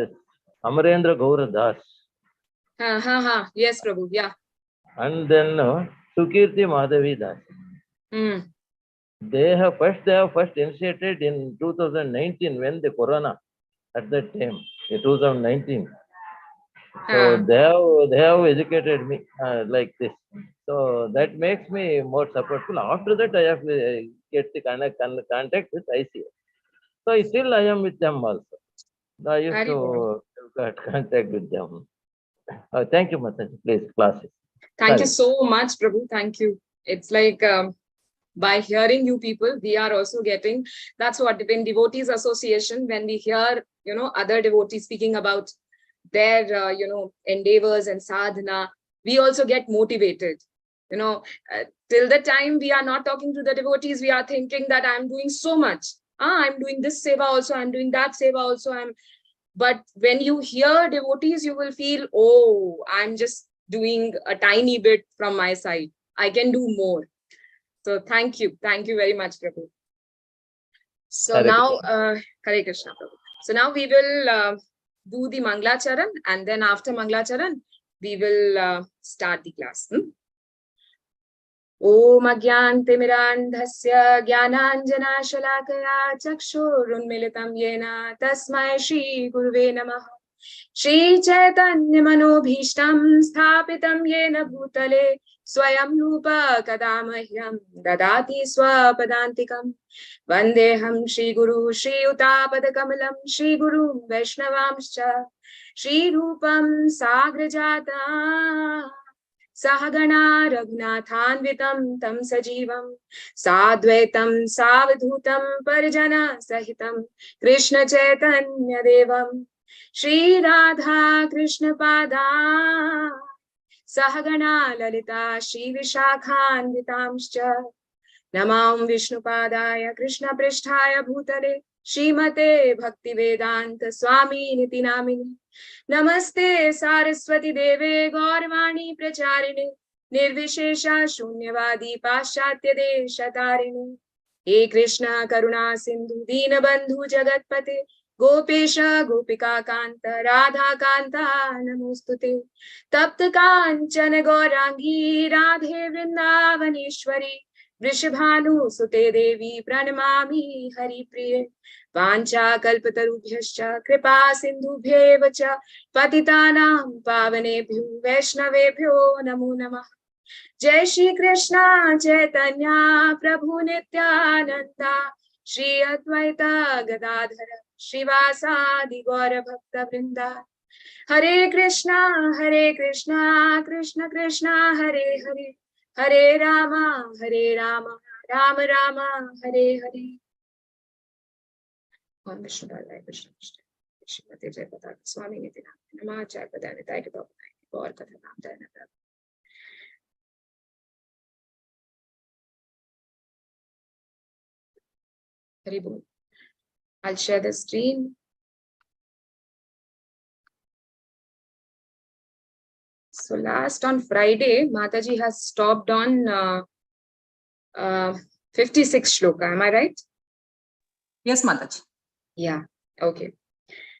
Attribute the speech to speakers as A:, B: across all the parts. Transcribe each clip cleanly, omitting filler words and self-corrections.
A: this Amarendra Gaura Das.
B: Yes, Prabhu. Yeah.
A: And then Sukirti Madhavi Das. They have first initiated in 2019 when the Corona at that time, in 2019. So they have educated me like this. So that makes me more supportful. After that, I have get the contact with ICF. So still I am with them also. I used to get contact with them. Thank you, Mataji. Please, classes.
B: Thank you so much, Prabhu. Thank you. It's like by hearing you people, we are also getting, that's what in Devotees Association, when we hear, other devotees speaking about their, endeavors and sadhana, we also get motivated. Till the time we are not talking to the devotees, we are thinking that I'm doing so much. I'm doing this seva also, I'm doing that seva also. But when you hear devotees, you will feel, oh, I'm just doing a tiny bit from my side. I can do more. So thank you. Thank you very much, Prabhu. So
A: Hare
B: now, Hare Krishna, Prabhu. So now we will do the Manglacharan, and then after Manglacharan, we will start the class. Om Agyantimirandhasya Jnananjana Shalakaya Chakshurunmilitam Yena Tasmai Shri Guruve Namaha Shri Chaitanya Manobhishtam Sthapitam Yena Bhutale Swayam Rupa Kadamahyam Dadati Swapadantikam Vandeham Shri Guru Shri Utapadakamalam Shri Guru Vaishnavamscha Shri Rupam Sagrajata Sahagana Raghunathanvitam Tam Sajivam Sadvaitam Savadhutam Parjana Sahitam Krishna Chaitanya Devam Shri Radha Krishna Pada Sahagana Lalita Shri Vishakhanvitamscha Namam Vishnu Padaya Krishna Pristhaya Bhutale Srimate Bhaktivedanta Swami Niti Namini Namaste Saraswati Deve Gaurvani Pracharine Nirvishesha Shunyavadi Paschatya Deshatarine He Krishna Karuna Sindhu Dinabandhu Jagatpate Gopesha Gopika Kanta Radha Kanta Namostute Tapta Kanchana Gaurangi Radhe Vrindavaneshwari Vrishabhanu Sute Devi Pranamami Hari Priye Vancha Kalpatarubhyascha Kripa Sindhubhyev cha Patitanam Pavanebhyo Vaishnavebhyo Namo Namah Jai Shri Krishna Chaitanya Prabhu Nityananda Shri Advaita Gadadhara Shivasadi Gaura Bhakta Vrinda Hare Krishna Krishna Krishna Hare Hare Hare Rama Rama Rama Hare Hare Om Vishnu Padaya Krishna Srimate Jayapataka Swami Niti Namah Jayapataya Nitaya Bhakti Gaur Katha Nam Jayana Hari Bol. I'll share the screen. So last on Friday, Mataji has stopped on 56 shloka. Am I right?
C: Yes, Mataji.
B: Yeah. Okay.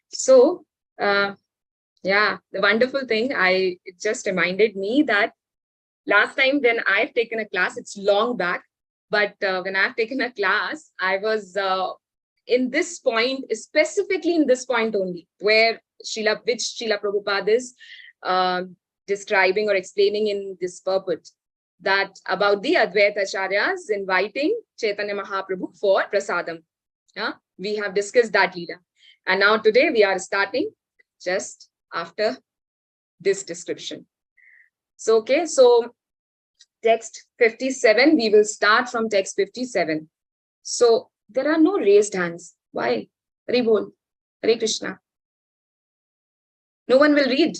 B: So, yeah, the wonderful thing, it just reminded me that last time when I've taken a class, it's long back, but when I've taken a class, I was in this point, specifically in this point only, where Srila Prabhupada is describing or explaining in this purport that about the Advaita Acharyas inviting Chaitanya Mahaprabhu for prasadam. Yeah? We have discussed that Leela. And now today we are starting just after this description. So, okay, so text 57, we will start from text 57. So there are no raised hands. Why? Hari Bol. Hare Krishna. No one will read.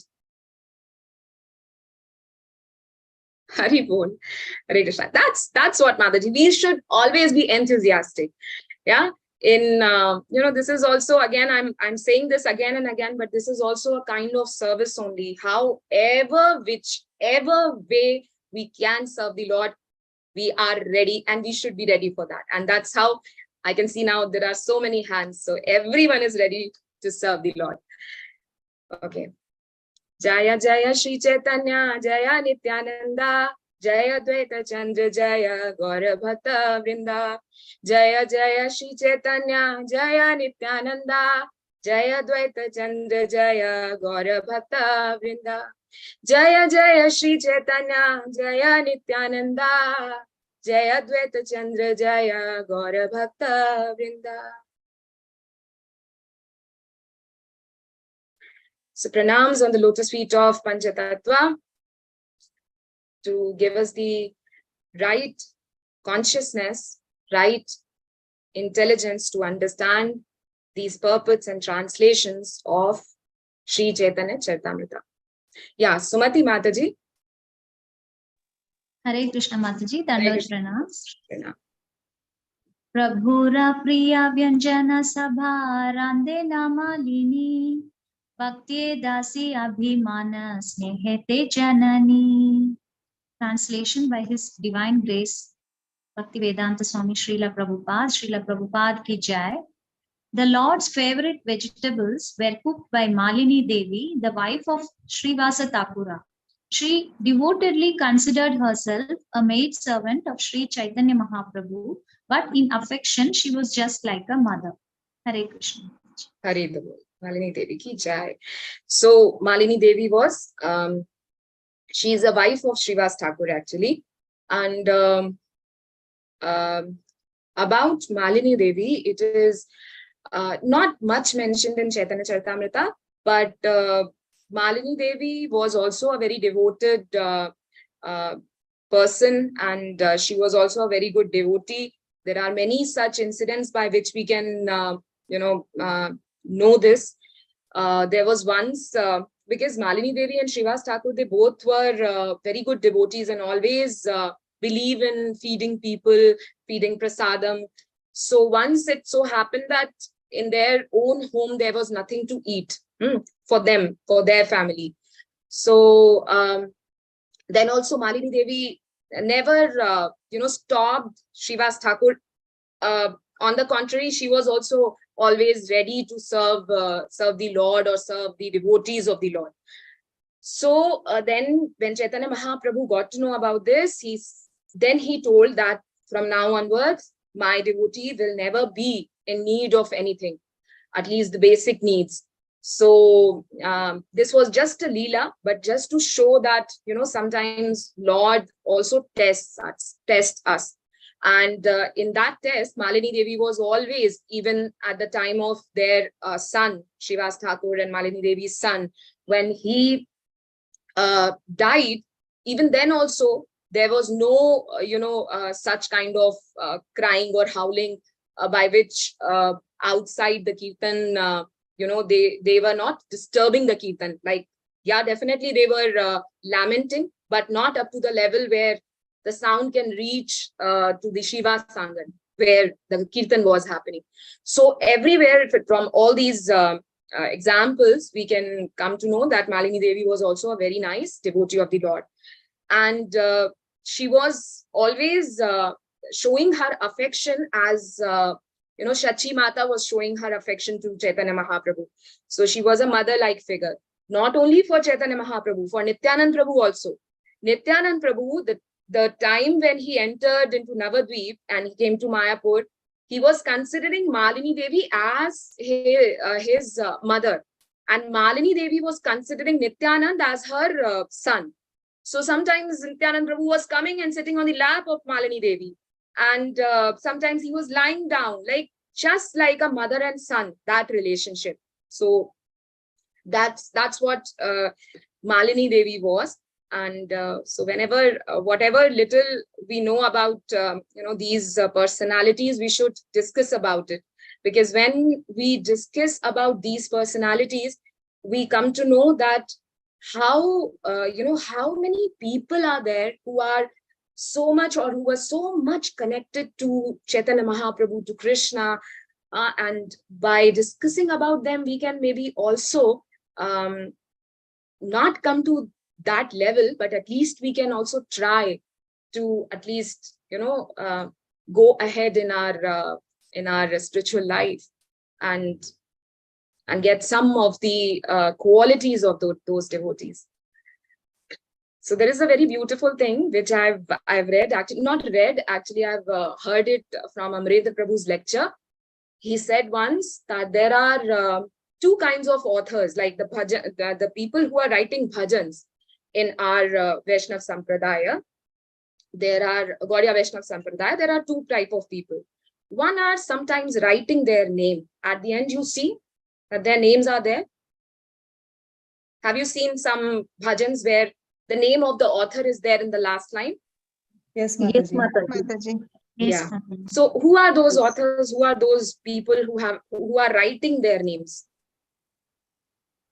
B: Hari Bol. Hare Krishna. That's what, Mataji. We should always be enthusiastic. Yeah. In this is also, again, I'm saying this again and again, but this is also a kind of service only. Whichever way we can serve the Lord, we are ready, and we should be ready for that. And that's how I can see now there are so many hands. So everyone is ready to serve the Lord. Okay. Jaya Jaya Shri Chaitanya, Jaya Nityananda, Jaya Dvaita Chandra, Jaya Gaura Bhakta Vrinda. Jaya Jaya Shri Chaitanya, Jaya Nityananda, Jaya Dvaita Chandra, Jaya Gaura Bhakta Vrinda. Jaya Jaya Shri Chaitanya, Jaya Nityananda, Jaya Dvaita Chandra, Jaya Gaura Bhakta Vrinda. So pranams on the lotus feet of Panchatattva to give us the right consciousness, right intelligence to understand these purports and translations of Sri Chaitanya Charitamrita. Yeah, Sumati Mataji.
D: Hare Krishna Mataji,
B: Hare
D: Dandavat
B: Krishna.
D: Pranam. Prabhura Priya Vyanjana Sabha Rande Namalini Bhakti Dasi Abhimana Snehete Janani. Translation by His Divine Grace Bhaktivedanta Swami Srila Prabhupada ki Jai. The Lord's favorite vegetables were cooked by Malini Devi, the wife of Srivasa Thakura. She devotedly considered herself a maid servant of Sri Chaitanya Mahaprabhu, but in affection she was just like a mother. Hare Krishna.
B: Hare Krishna. Malini Devi ki Jai. So Malini Devi was, she is a wife of Srivas Thakur actually. And about Malini Devi, it is not much mentioned in Chaitanya Charitamrita, but Malini Devi was also a very devoted person, and she was also a very good devotee. There are many such incidents by which we can, know this. There was once, because Malini Devi and Srivas Thakur, they both were very good devotees and always believe in feeding people, feeding prasadam. So once it so happened that in their own home, there was nothing to eat for them, for their family. So then also Malini Devi never, stopped Srivas Thakur. On the contrary, she was also always ready to serve the Lord or serve the devotees of the Lord. So then when Chaitanya Mahaprabhu got to know about this, he told that from now onwards, my devotee will never be in need of anything, at least the basic needs. So this was just a leela, but just to show that, sometimes Lord also tests us. And in that test, Malini Devi was always, even at the time of their son, Srivas Thakur and Malini Devi's son, when he died, even then also, there was no, such kind of crying or howling by which outside the kirtan, they were not disturbing the kirtan. Like, yeah, definitely they were lamenting, but not up to the level where the sound can reach to the Shiva Sangan, where the kirtan was happening. So everywhere from all these examples, we can come to know that Malini Devi was also a very nice devotee of the Lord. And she was always showing her affection as, Shachi Mata was showing her affection to Chaitanya Mahaprabhu. So she was a mother-like figure, not only for Chaitanya Mahaprabhu, for Nityanand Prabhu also. Nityanand Prabhu, the time when he entered into Navadvip and he came to Mayapur, he was considering Malini Devi as his mother. And Malini Devi was considering Nityanand as her son. So sometimes Nityanand Prabhu was coming and sitting on the lap of Malini Devi. And sometimes he was lying down, like just like a mother and son, that relationship. So that's what Malini Devi was. And so whenever, whatever little we know about, these personalities, we should discuss about it. Because when we discuss about these personalities, we come to know that how many people are there who are so much, or who were so much connected to Chaitanya Mahaprabhu, to Krishna. And by discussing about them, we can maybe also not come to that level, but at least we can also try to at least, go ahead in our spiritual life. And and get some of the qualities of those devotees. So there is a very beautiful thing which I've read, actually not read, actually I've heard it from Amrita Prabhu's lecture. He said once that there are two kinds of authors, like the people who are writing bhajans in our Vaishnav Sampradaya. There are Gaudiya Vaishnav Sampradaya, there are two type of people. One are sometimes writing their name. At the end, you see that their names are there. Have you seen some bhajans where the name of the author is there in the last line?
C: Yes, Mataji.
E: Mataji.
D: Yes,
B: Yeah.
D: Mataji.
B: So who are those authors? Who are those people who are writing their names?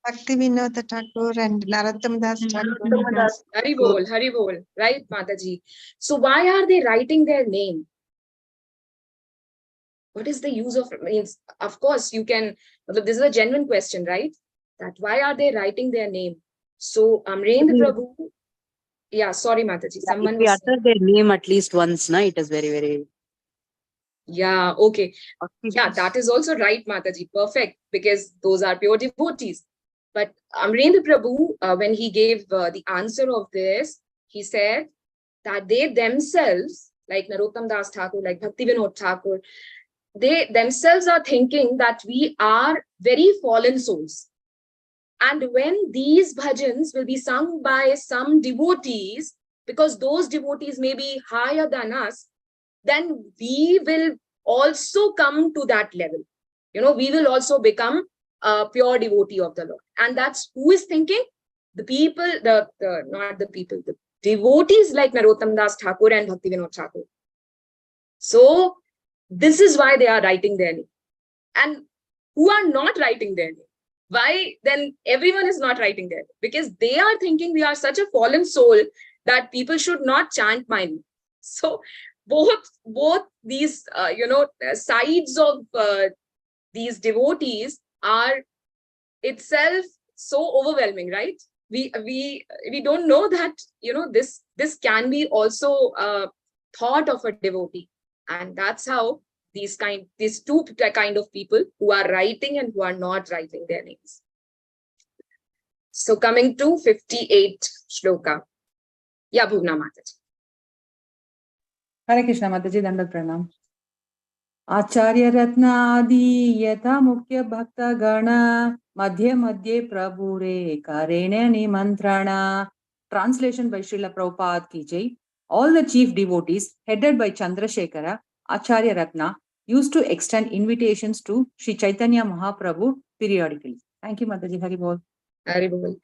E: Bhakti Vinod Thakur and Narottam Das Thakur.
B: Hari Bol, right, Mataji? So why are they writing their name? What is the use of, means, of course, you can, this is a genuine question, right? That why are they writing their name? So Amrendra Prabhu, yeah, sorry, Mataji, someone
F: If we
B: was
F: utter their name at least once, na, it is very, very.
B: yeah, okay. Yeah, that is also right, Mataji. Perfect, because those are pure devotees. But Amrendra Prabhu, when he gave the answer of this, he said that they themselves, like Narottam Das Thakur, like Bhakti Vinod Thakur, they themselves are thinking that we are very fallen souls. And when these bhajans will be sung by some devotees, because those devotees may be higher than us, then we will also come to that level. You know, we will also become a pure devotee of the Lord. And that's who is thinking? The people, not the people, the devotees like Narottam Das Thakur and Bhakti Vinod Thakur. So this is why they are writing their name. And who are not writing their name? Why then everyone is not writing their name? Because they are thinking we are such a fallen soul that people should not chant my name. So both these sides of these devotees are itself so overwhelming, right? We don't know that, you know, this can be also a thought of a devotee. And that's how these two kind of people who are writing and who are not writing their names. So coming to 58 shloka. Yeah, Bhuvna Mataji.
C: Hare Krishna, Mataji, Dandat Pranam. Acharya Ratna Adi Yatha Mukhya Bhakta Gana Madhya Madhye Prabhure Karene Nimantrana. Translation by Srila Prabhupada ki jai. All the chief devotees, headed by Chandrasekhara, Acharya Ratna, used to extend invitations to Sri Chaitanya Mahaprabhu periodically. Thank you, Mataji. Hari Bol.
B: Hari Bol.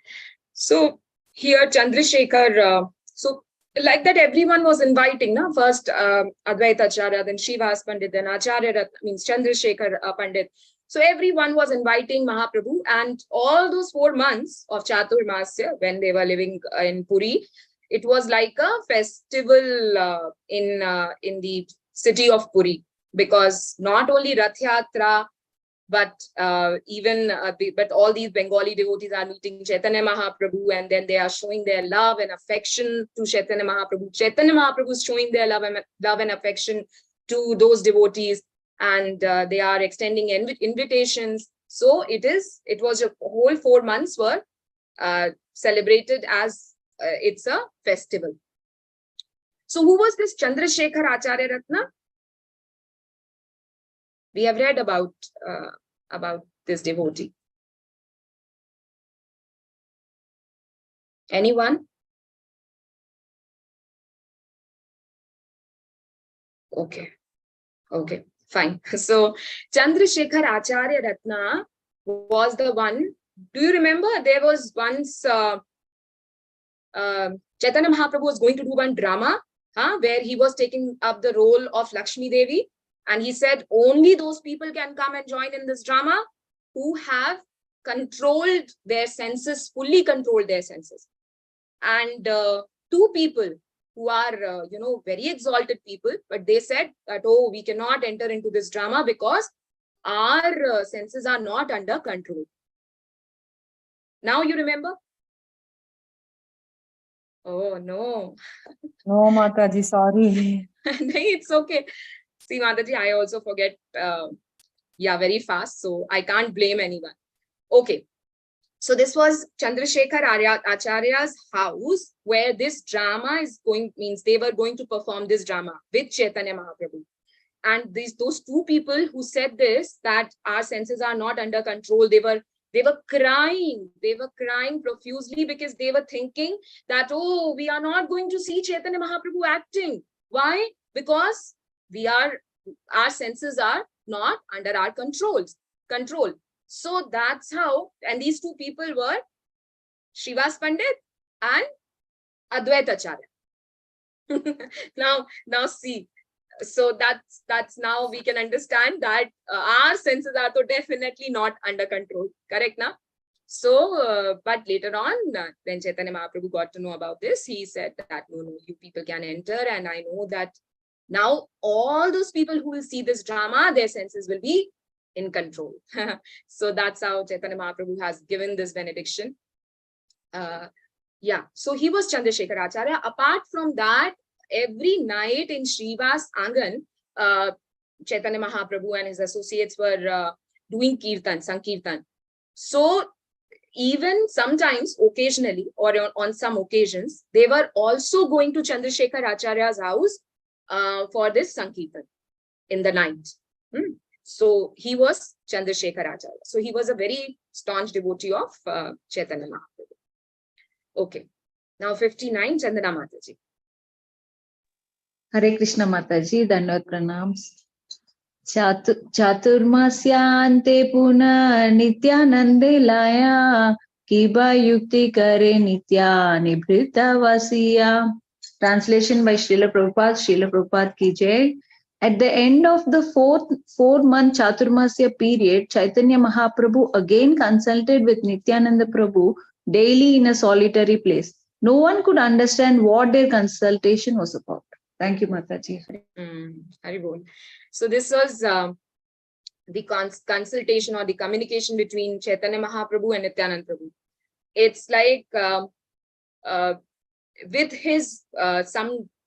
B: So here Chandrasekhar, so like that everyone was inviting, na? First Advaita Acharya, then Srivas Pandit, then Acharya Ratna, means Chandrasekhar Pandit. So everyone was inviting Mahaprabhu, and all those 4 months of Chaturmasya, when they were living in Puri, it was like a festival in the city of Puri, because not only Rath Yatra, but but all these Bengali devotees are meeting Chaitanya Mahaprabhu, and then they are showing their love and affection to Chaitanya Mahaprabhu. Chaitanya Mahaprabhu is showing their love and affection to those devotees, and they are extending invitations. So it was a whole 4 months were celebrated as it's a festival. So who was this Chandrasekhar Acharya Ratna? We have read about this devotee. Anyone? Okay, fine. So Chandrasekhar Acharya Ratna was the one. Do you remember there was once Chaitanya Mahaprabhu was going to do one drama where he was taking up the role of Lakshmi Devi, and he said only those people can come and join in this drama who have controlled their senses, fully controlled their senses. And 2 people who are very exalted people, but they said that, oh, we cannot enter into this drama because our senses are not under control. Now you remember? Oh no.
C: No, Mataji, sorry.
B: It's okay. See, Mataji, I also forget very fast, so I can't blame anyone. Okay. So this was Chandrasekhar Acharya's house where this drama is going, means they were going to perform this drama with Chaitanya Mahaprabhu. And those two people who said this, that our senses are not under control, they were crying profusely because they were thinking that, oh, we are not going to see Chaitanya Mahaprabhu acting. Why? Because our senses are not under our control. So that's how, and these two people were Srivas Pandit and Advaita Acharya. Now see, so that's now we can understand that our senses are so definitely not under control. Correct now? So, but later on, when Chaitanya Mahaprabhu got to know about this, he said that no, you people can enter, and I know that now all those people who will see this drama, their senses will be in control. So that's how Chaitanya Mahaprabhu has given this benediction. Yeah, so he was Chandrasekhar Acharya. Apart from that, every night in Srivas Angan, Chaitanya Mahaprabhu and his associates were doing kirtan, sankirtan. So even sometimes, occasionally, or on some occasions, they were also going to Chandrasekhar Acharya's house for this sankirtan in the night. So he was Chandrasekhar Acharya. So he was a very staunch devotee of Chaitanya Mahaprabhu. Okay. Now 59, Chandana Mataji.
G: Hare Krishna Mataji, Dandavad Pranams. Chaturmasyante puna nityanande laya kiba yukti kare nitya nibhrita vasiya. Translation by Srila Prabhupada ki jai. At the end of the four-month Chaturmasya period, Chaitanya Mahaprabhu again consulted with Nityananda Prabhu daily in a solitary place. No one could understand what their consultation was about. Thank you, Mataji.
B: Haribol. So this was the consultation or the communication between Chaitanya Mahaprabhu and Nityananda Prabhu. It's like with his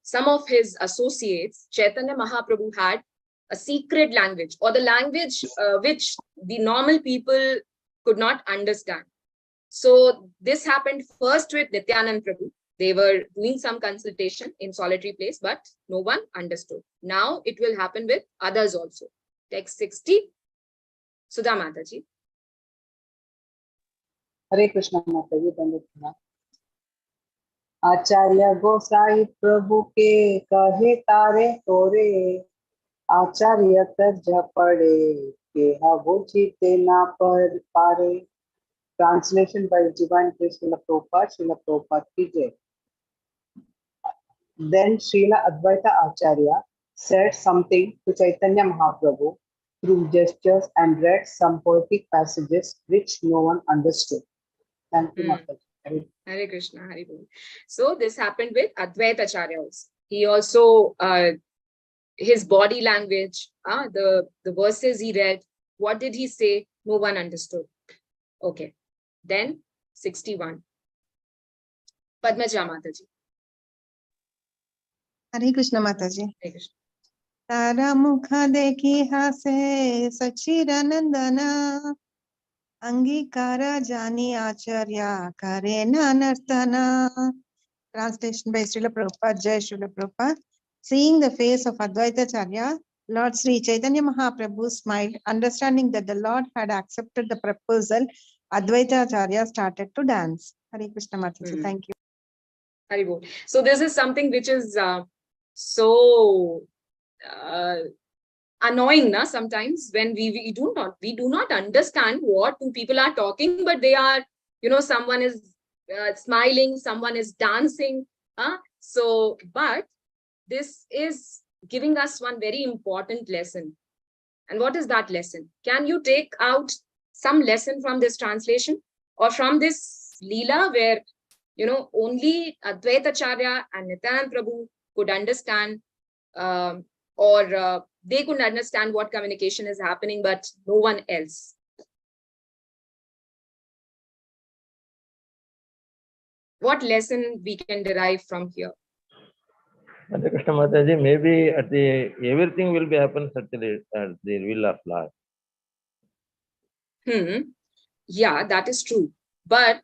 B: some of his associates, Chaitanya Mahaprabhu had a secret language, or the language which the normal people could not understand. So this happened first with Nityananda Prabhu. They were doing some consultation in solitary place, but no one understood. Now it will happen with others also. Text 60, Sudha Mataji.
F: Hare Krishna Mataji, Dandavad. आचार्य गोसाई प्रभु के कहे तारे तोरे आचार्य तज पड़े के बुझीते ना पर पारे. Translation by Divine Grace Srila Prabhupada ki jai. Then Srila Advaita Acharya said something to Chaitanya Mahaprabhu through gestures and read some poetic passages which no one understood. Thank you, Mataji.
B: Hare Krishna, Hare Bol. So this happened with Advaita Acharya also. He also, his body language, the verses he read, what did he say? No one understood. Okay. Then 61. Padmaja Mataji.
E: Hare Krishna Mataji.
B: Hare Krishna.
E: Tara mukha dekhi hase Sachidanandana Angikara Jani Acharya Karena Nartana. Translation by Srila Prabhupada, Jai Srila Prabhupada. Seeing the face of Advaita Acharya, Lord Sri Chaitanya Mahaprabhu smiled, understanding that the Lord had accepted the proposal. Advaita Acharya started to dance. Hare Krishna Mataji. Thank you.
B: Haribol. So this is something which is so annoying, na? Sometimes when we do not understand what two people are talking, but they are, someone is smiling, someone is dancing. So, but this is giving us one very important lesson. And what is that lesson? Can you take out some lesson from this translation or from this Leela where, only Advaita Acharya and Nityananda Prabhu could understand or they couldn't understand what communication is happening, but no one else. What lesson we can derive from here?
A: Hare Krishna Mataji, maybe at everything will be happen certainly at the will of Lord.
B: yeah, that is true. But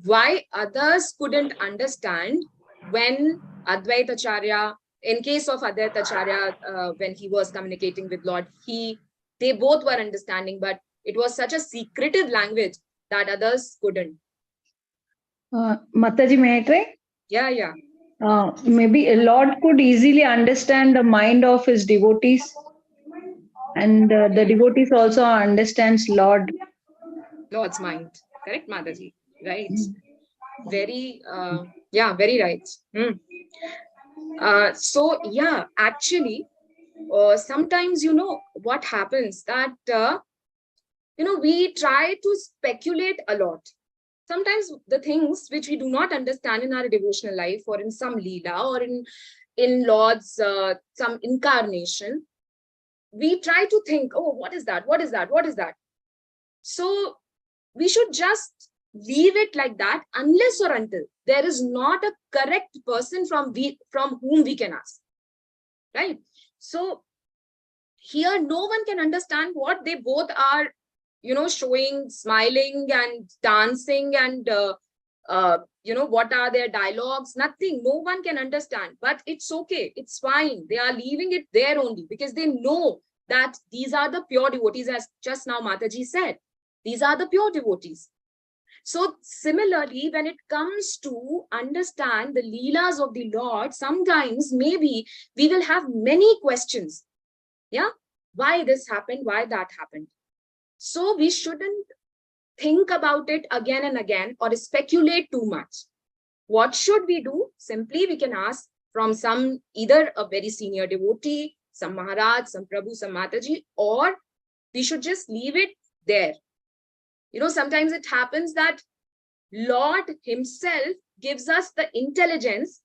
B: why others couldn't understand when Advaita Acharya, in case of Advaita Acharya, when he was communicating with Lord, they both were understanding, but it was such a secretive language that others couldn't.
G: Mataji, may I try?
B: Yeah.
G: Maybe a Lord could easily understand the mind of his devotees, and the devotees also understands Lord's
B: mind. Correct, Mataji? Right. Very, very right. So, yeah, actually, sometimes, what happens that, we try to speculate a lot. Sometimes the things which we do not understand in our devotional life or in some Leela or in Lord's some incarnation, we try to think, oh, what is that? What is that? What is that? So we should just leave it like that unless or until there is not a correct person from whom we can ask, right? So here no one can understand what they both are, showing, smiling and dancing and what are their dialogues, nothing, no one can understand, but it's okay, it's fine, they are leaving it there only because they know that these are the pure devotees, as just now Mataji said, these are the pure devotees. So similarly, when it comes to understand the Leelas of the Lord, sometimes maybe we will have many questions. Yeah, why this happened, why that happened. So we shouldn't think about it again and again or speculate too much. What should we do? Simply we can ask from either a very senior devotee, some Maharaj, some Prabhu, some Mataji, or we should just leave it there. Sometimes it happens that Lord himself gives us the intelligence,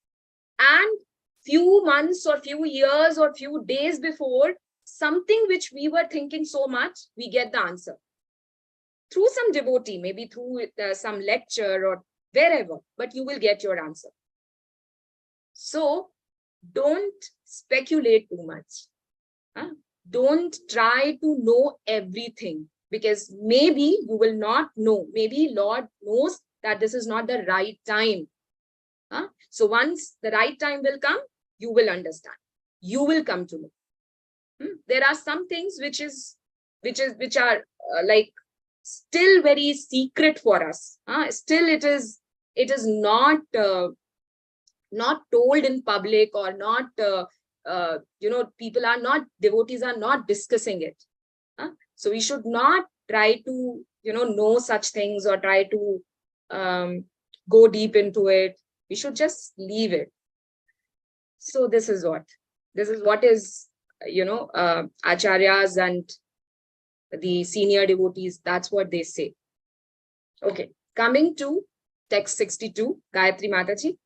B: and few months or few years or few days before, something which we were thinking so much, we get the answer. Through some devotee, maybe through some lecture or wherever, but you will get your answer. So don't speculate too much. Don't try to know everything, because maybe you will not know. Maybe Lord knows that this is not the right time. So once the right time will come, you will understand. You will come to know. There are some things which are like still very secret for us. Still it is not told in public, or not devotees are not discussing it. So we should not try to know such things or try to go deep into it. We should just leave it. So this is what is acharyas and the senior devotees, that's what they say. Okay, coming to text 62, Gayatri Mataji.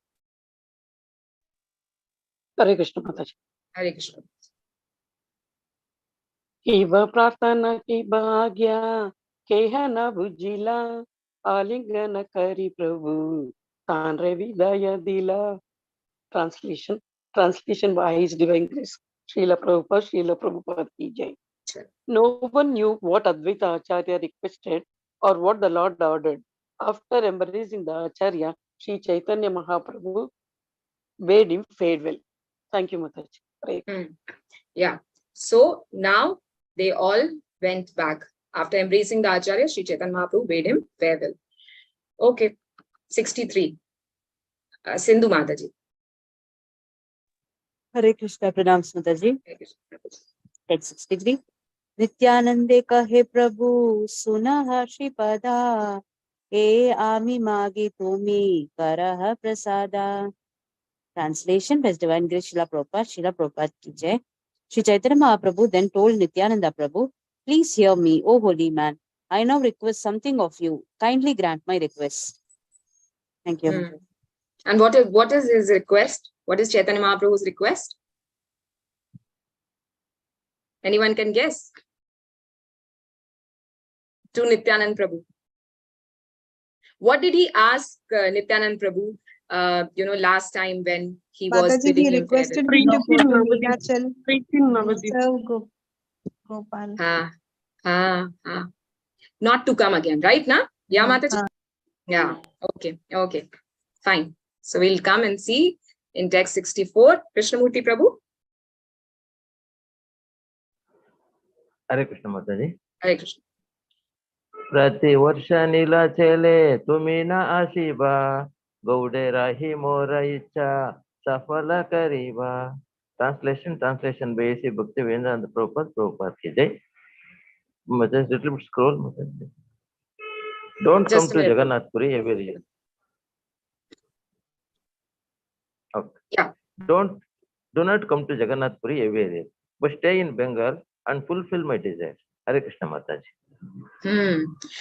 H: Hare Krishna Mataji.
B: Hare Krishna.
H: Kiva prarthana ki bhagya kehana bujila alingana kari prabhu tanre vidaya dila. Translation by His Divine Grace Srila Prabhupada ki jai. No one knew what Advaita Acharya requested or what the Lord ordered. After embracing the Acharya, Sri Chaitanya Mahaprabhu bade him farewell. Thank you, Mataji.
B: Yeah. So now they all went back. After embracing the Acharya, Sri Chaitanya Mahaprabhu bade him farewell. Okay. 63. Sindhu Mataji.
C: Hare Krishna, pranams Mataji. Text 63. Nityanande kahe Prabhu sunaha Shripada e ami magi tumi karaha prasada. Translation by His Divine Grace Srila Prabhupada ki jai. Sri Chaitanya Mahaprabhu then told Nityananda Prabhu, please hear me, O holy man. I now request something of you. Kindly grant my request. Thank you.
B: And what is his request? What is Chaitanya Mahaprabhu's request? Anyone can guess? To Nityanand Prabhu. What did he ask Nityanand Prabhu? Last time when he was
E: Mataji, he requested him to go to Neelachal
H: Preaching
E: serve Gopal.
B: not to come again, right? Na? Yeah, Mataji? Yeah. Okay. Okay. Fine. So we'll come and see in text 64. Krishnamurti Prabhu.
A: Hare Krishna Mataji.
B: Hare Krishna.
A: प्रति वर्ष नीला चेले तुम्ही ना आशिबा गौडे राही मोर इच्छा सफल करीबा. Translation by A.C. Bhaktivedanta Prabhupada ki jai. Mataji, little bit scroll, Mataji. Don't
B: Just
A: come
B: a
A: to
B: minute.
A: Jagannath Puri every year. Okay.
B: Yeah.
A: Do not come to Jagannath Puri every year, but stay in Bengal and fulfill my desires. Hare Krishna Mataji.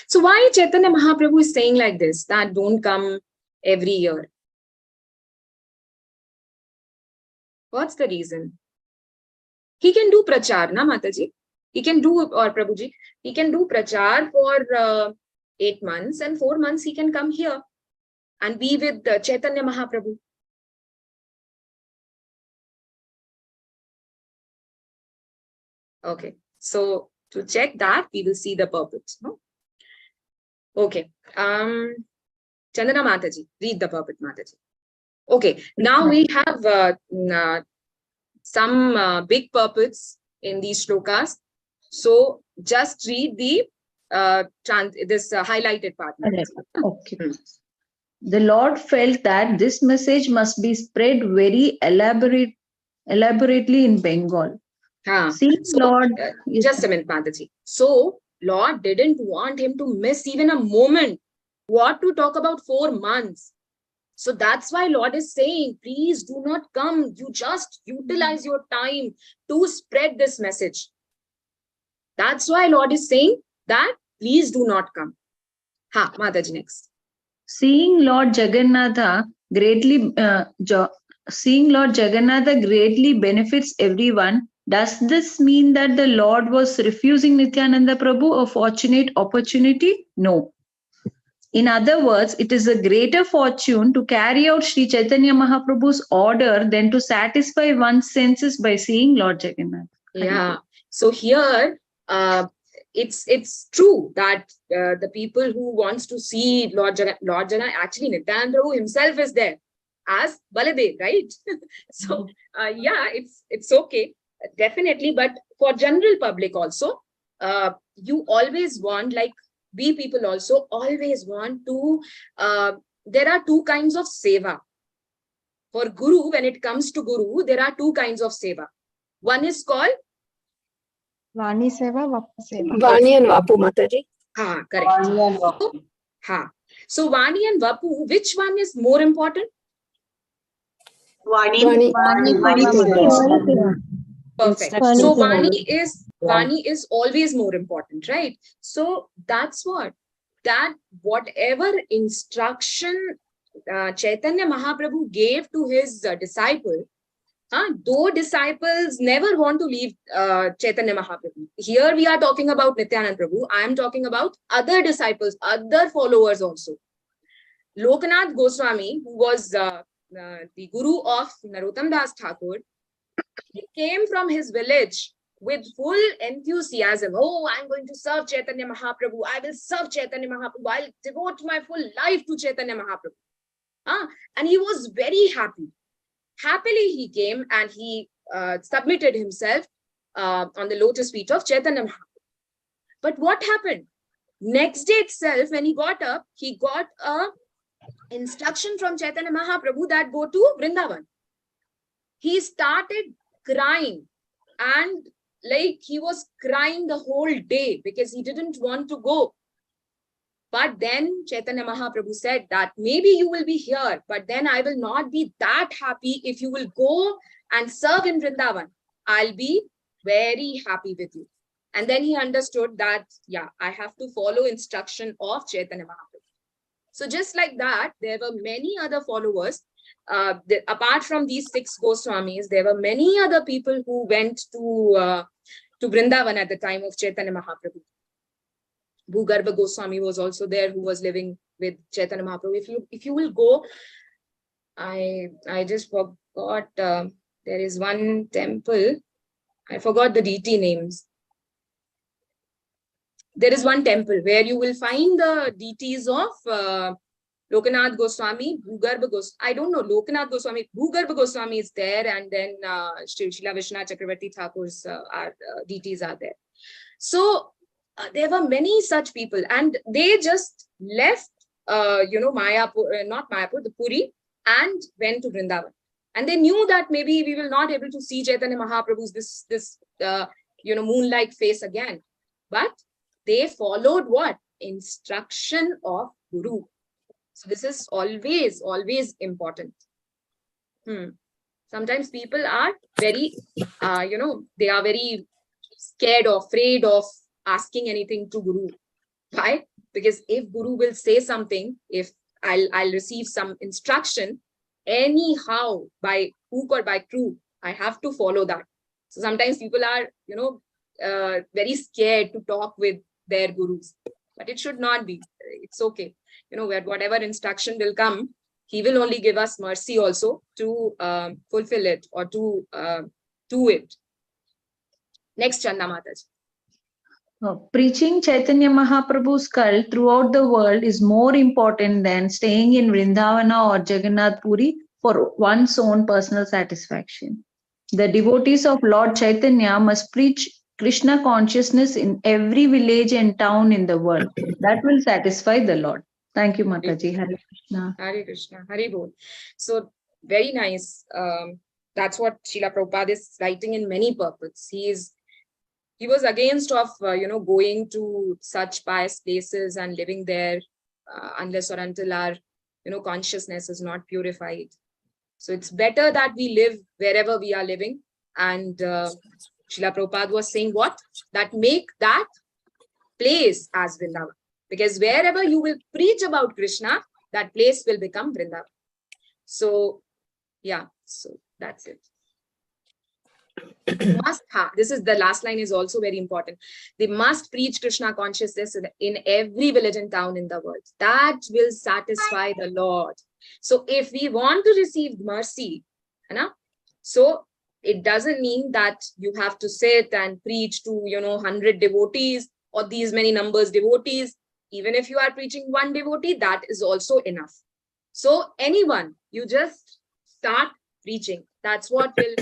B: So why Chaitanya Mahaprabhu is saying like this, that don't come every year? What's the reason? He can do prachar, na Mataji? He can do, or Prabhuji, he can do prachar for 8 months, and 4 months he can come here and be with Chaitanya Mahaprabhu. Okay, so to check that, we will see the purport. No? Okay, Chandana Mataji, read the purport, Mataji. Okay, now we have some big purports in these shlokas. So just read the highlighted part.
G: Okay. The Lord felt that this message must be spread very elaborately in Bengal.
B: So, Lord, just a minute, Mataji. So Lord didn't want him to miss even a moment. What to talk about 4 months? So that's why Lord is saying, please do not come. You just utilize your time to spread this message. That's why Lord is saying that please do not come. Ha, Mataji, next.
G: Seeing Lord Jagannatha greatly benefits everyone. Does this mean that the Lord was refusing Nityananda Prabhu a fortunate opportunity? No. In other words, it is a greater fortune to carry out Sri Chaitanya Mahaprabhu's order than to satisfy one's senses by seeing Lord Jagannath.
B: Yeah. So here, it's true that the people who wants to see Lord Jagannath, actually Nityananda Prabhu himself is there as Baladev, right? So yeah, it's okay, definitely. But for general public also, you always want, like we people also always want to, there are 2 kinds of seva. For Guru, when it comes to Guru, there are 2 kinds of seva. One is called
E: Vani Seva, Vapu Seva.
H: Vani and Vapu, Mataji.
B: Correct.
F: Vani and Vapu.
B: So Vani and Vapu, which one is more important?
H: Vani.
B: Perfect. So Vani is always more important, right? So that's what, that whatever instruction Chaitanya Mahaprabhu gave to his disciple, though disciples never want to leave Chaitanya Mahaprabhu. Here we are talking about Nityananda Prabhu. I am talking about other disciples, other followers also. Lokanath Goswami, who was the guru of Narottam Das Thakur, he came from his village with full enthusiasm. Oh, I'm going to serve Chaitanya Mahaprabhu. I will serve Chaitanya Mahaprabhu. I'll devote my full life to Chaitanya Mahaprabhu. And he was very happy. Happily he came and he submitted himself on the lotus feet of Chaitanya Mahaprabhu. But what happened? Next day itself, when he got up, he got a instruction from Chaitanya Mahaprabhu that go to Vrindavan. He started crying, and like he was crying the whole day because he didn't want to go. But then Chaitanya Mahaprabhu said that maybe you will be here, but then I will not be that happy if you will go and serve in Vrindavan. I'll be very happy with you. And then he understood that, yeah, I have to follow instruction of Chaitanya Mahaprabhu. So just like that, there were many other followers. Apart from these 6 Goswamis, there were many other people who went to Vrindavan at the time of Chaitanya Mahaprabhu. Bhugarbha Goswami was also there, who was living with Chaitanya Mahaprabhu. If you will go, I just forgot, there is one temple. I forgot the deity names. there is one temple where you will find the deities of Lokanath Goswami, Bhugarbha Goswami. I don't know, Lokanath Goswami, Bhugarbha Goswami is there, and then Srila Vishwanath Chakravarti Thakur's deities are there. So there were many such people, and they just left, Mayapur, not Mayapur, the Puri, and went to Vrindavan. And they knew that maybe we will not able to see Chaitanya Mahaprabhu's this moonlight face again. But they followed what? Instruction of Guru. So this is always, always important. Sometimes people are very, they are very scared or afraid of asking anything to Guru. Why? Because if Guru will say something, if I'll receive some instruction, anyhow, by hook or by crook, I have to follow that. So sometimes people are, very scared to talk with their gurus, but it should not be. It's okay. Whatever instruction will come, he will only give us mercy also to fulfill it or to do it. Next, Chanda Mataji.
G: Preaching Chaitanya Mahaprabhu's cult throughout the world is more important than staying in Vrindavana or Jagannath Puri for one's own personal satisfaction. The devotees of Lord Chaitanya must preach Krishna consciousness in every village and town in the world. That will satisfy the Lord. Thank you, Mataji. Hare Krishna.
B: Hare Krishna. Hare Bol. So very nice. That's what Srila Prabhupada is writing in many purports. He was against of going to such pious places and living there unless or until our consciousness is not purified. So it's better that we live wherever we are living. And Srila Prabhupada was saying what? That make that place as Vrindavan. Because wherever you will preach about Krishna, that place will become Vrindavan. So, yeah, so that's it. Must have. This is the last line is also very important. They must preach Krishna consciousness in every village and town in the world. That will satisfy the Lord. So if we want to receive mercy, so it doesn't mean that you have to sit and preach to 100 devotees or these many numbers devotees. Even if you are preaching one devotee, that is also enough. So anyone, you just start preaching. That's what will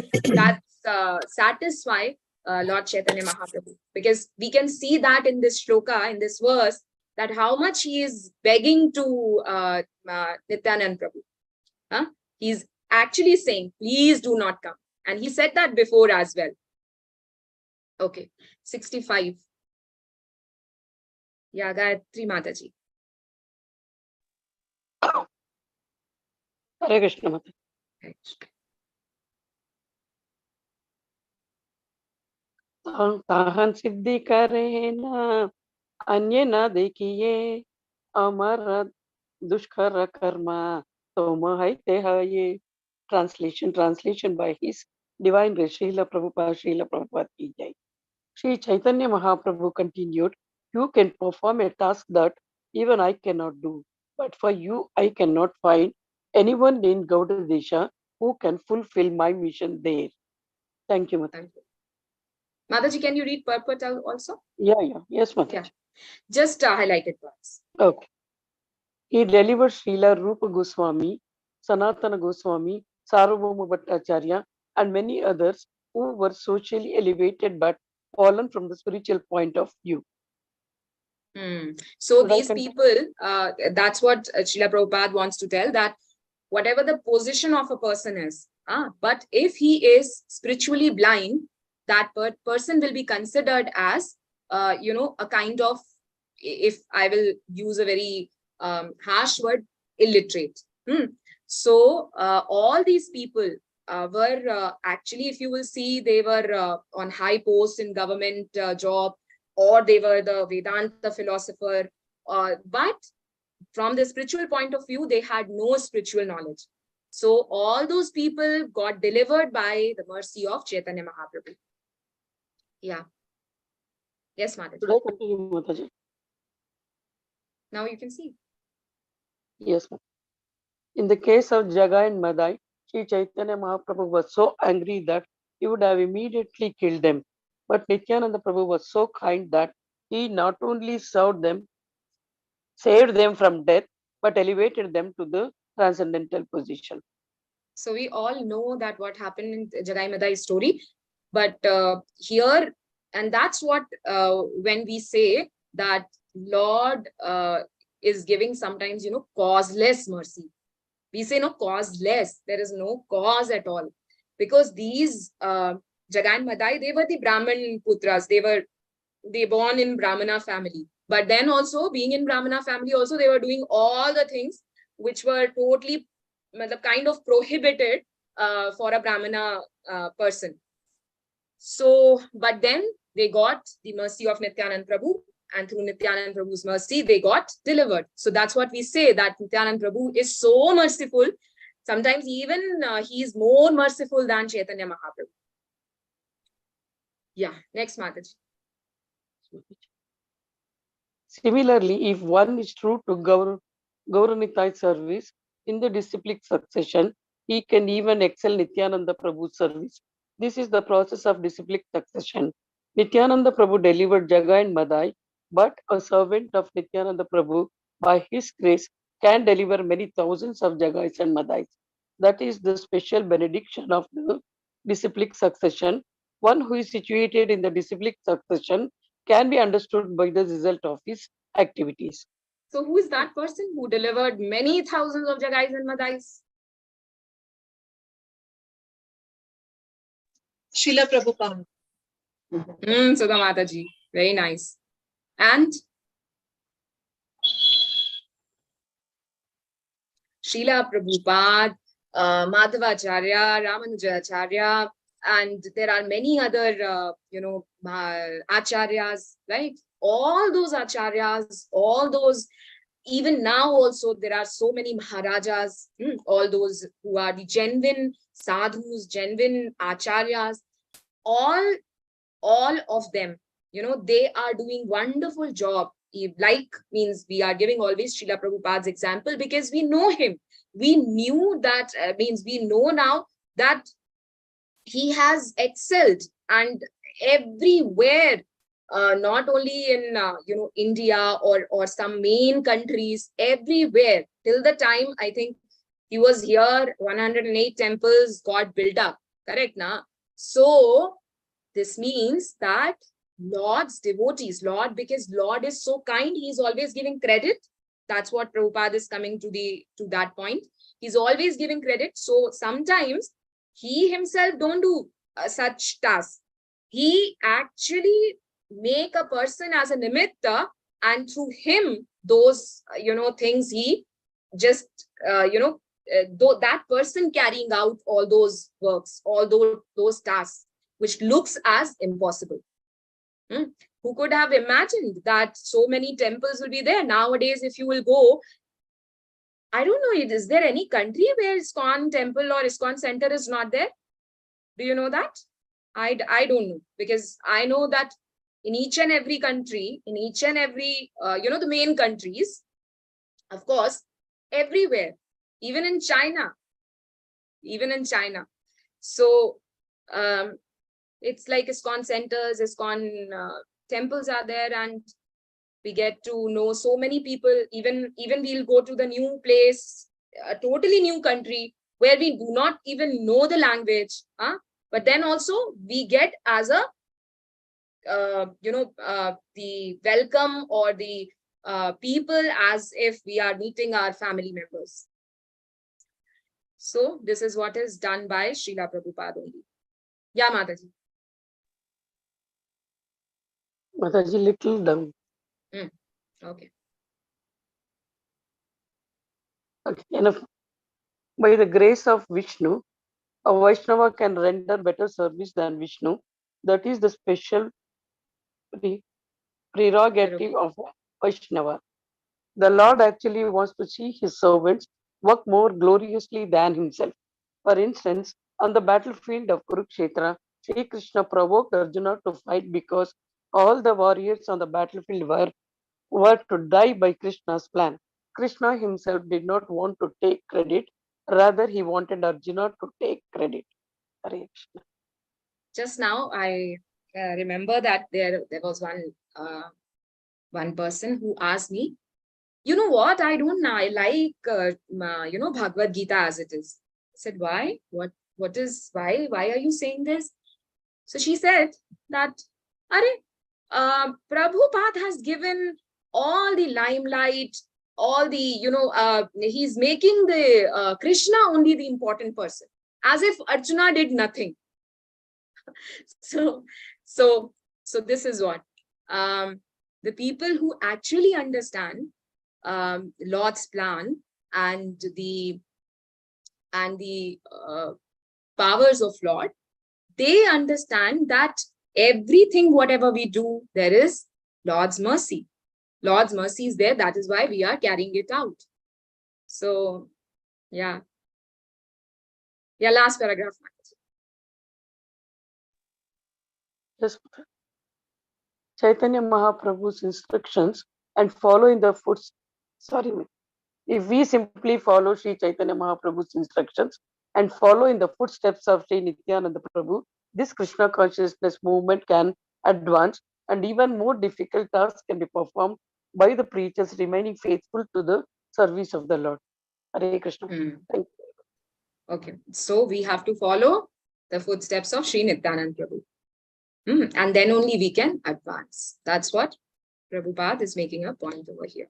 B: satisfy Lord Chaitanya Mahaprabhu. Because we can see that in this shloka, in this verse, that how much he is begging to Nityanand Prabhu. He's actually saying, please do not come. And he said that before as well. Okay, 65. Yeah, Gayatri Mataji.
H: Hare Krishna Mataji. ताहन सिद्धि करे न अन्य न देखिए अमर दुष्कर कर्मा तुम है ते ये. Translation by His Divine Grace Srila Prabhupada ki jai. Sri Chaitanya Mahaprabhu continued, you can perform a task that even I cannot do, but for you I cannot find anyone in Gauda Desha who can fulfill my mission there. Thank you, Mataji.
B: Mataji, can you read purport also?
H: Yeah. Yes, Mataji. Yeah.
B: Just highlighted words.
H: Okay. He delivered Srila Rupa Goswami, Sanatana Goswami, Sarvabhauma Bhattacharya, and many others who were socially elevated but fallen from the spiritual point of view.
B: So these people, that's what Srila Prabhupada wants to tell, that whatever the position of a person is, but if he is spiritually blind, that person will be considered as, a kind of, if I will use a very harsh word, illiterate. So all these people were actually, if you will see, they were on high posts in government job, or they were the Vedanta philosopher, but from the spiritual point of view, they had no spiritual knowledge. So all those people got delivered by the mercy of Chaitanya Mahaprabhu. Yeah. Yes, Mataji.
H: Should I continue, Mataji?
B: Now you can see.
H: Yes, ma'am. In the case of Jagai and Madai, Sri Chaitanya Mahaprabhu was so angry that he would have immediately killed them. But Nityananda Prabhu was so kind that he not only saved them from death, but elevated them to the transcendental position.
B: So we all know that what happened in Jagai Madai's story, but here, and that's what when we say that Lord is giving sometimes, causeless mercy. We say no causeless. There is no cause at all, because these Jagai and Madai, they were the Brahmin putras. They born in Brahmana family. But then also being in Brahmana family, also they were doing all the things which were totally kind of prohibited for a Brahmana person. So, but then they got the mercy of Nityanand Prabhu, and through Nityanand Prabhu's mercy, they got delivered. So that's what we say, that Nityanand Prabhu is so merciful. Sometimes even he is more merciful than Chaitanya Mahaprabhu. Yeah, next Mataji.
H: Similarly, if one is true to Gauranitai service in the disciplic succession, he can even excel Nityananda Prabhu's service. This is the process of disciplic succession. Nityananda Prabhu delivered Jagai and Madai, but a servant of Nityananda Prabhu, by his grace, can deliver many thousands of Jagais and Madais. That is the special benediction of the disciplic succession. One who is situated in the disciplic succession can be understood by the result of his activities.
B: So who is that person who delivered many thousands of Jagais and Madais?
E: Srila Prabhupada.
B: Sudha Mataji. Very nice. And Srila Prabhupada, Madhavacharya, Ramanujacharya, and there are many other, acharyas, right? All those acharyas, all those, even now also, there are so many maharajas, all those who are the genuine sadhus, genuine acharyas, all of them, they are doing wonderful job. Like, means we are giving always Srila Prabhupada's example because we know him. We knew that, means we know now that he has excelled, and everywhere, not only in India or some main countries, everywhere till the time I think he was here, 108 temples got built up, correct na? So this means that Lord's devotees, because Lord is so kind, he's always giving credit. That's what Prabhupada is coming to that point. He's always giving credit. So sometimes he himself don't do such tasks. He actually make a person as a nimitta, and through him, those, things he just, that person carrying out all those works, all those tasks, which looks as impossible. Who could have imagined that so many temples will be there? Nowadays, if you will go, I don't know, is there any country where ISKCON temple or ISKCON center is not there? Do you know that? I don't know, because I know that in each and every country, in each and every, the main countries, of course, everywhere, even in China. So, it's like ISKCON centers, ISKCON temples are there, and we get to know so many people. Even we'll go to the new place, a totally new country where we do not even know the language, but then also we get as a the welcome, or the people, as if we are meeting our family members. So this is what is done by Srila Prabhupada only. Yeah, Mataji.
H: Mataji, little down.
B: Okay.
H: Enough. By the grace of Vishnu, a Vaishnava can render better service than Vishnu. That is the special prerogative of Vaishnava. The Lord actually wants to see his servants work more gloriously than himself. For instance, on the battlefield of Kurukshetra, Sri Krishna provoked Arjuna to fight because all the warriors on the battlefield were to die by Krishna's plan. Krishna himself did not want to take credit, rather he wanted Arjuna to take credit.
B: Just now I remember that there was one one person who asked me, you know what, I don't know, I like, Bhagavad Gita as it is. I said, why? Why are you saying this? So she said that, Prabhupada has given all the limelight, all the, he's making the Krishna only the important person, as if Arjuna did nothing. So this is what, the people who actually understand Lord's plan and the powers of Lord, they understand that everything, whatever we do, there is Lord's mercy. Lord's mercy is there. That is why we are carrying it out. So, yeah. Yeah, last paragraph.
H: Yes. Chaitanya Mahaprabhu's instructions and following the if we simply follow Sri Chaitanya Mahaprabhu's instructions and follow in the footsteps of Sri Nityananda Prabhu, this Krishna consciousness movement can advance, and even more difficult tasks can be performed by the preachers remaining faithful to the service of the Lord. Hare Krishna. Thank you.
B: Okay, so we have to follow the footsteps of Sri Nityananda Prabhu. And then only we can advance. That's what Prabhupada is making a point over here.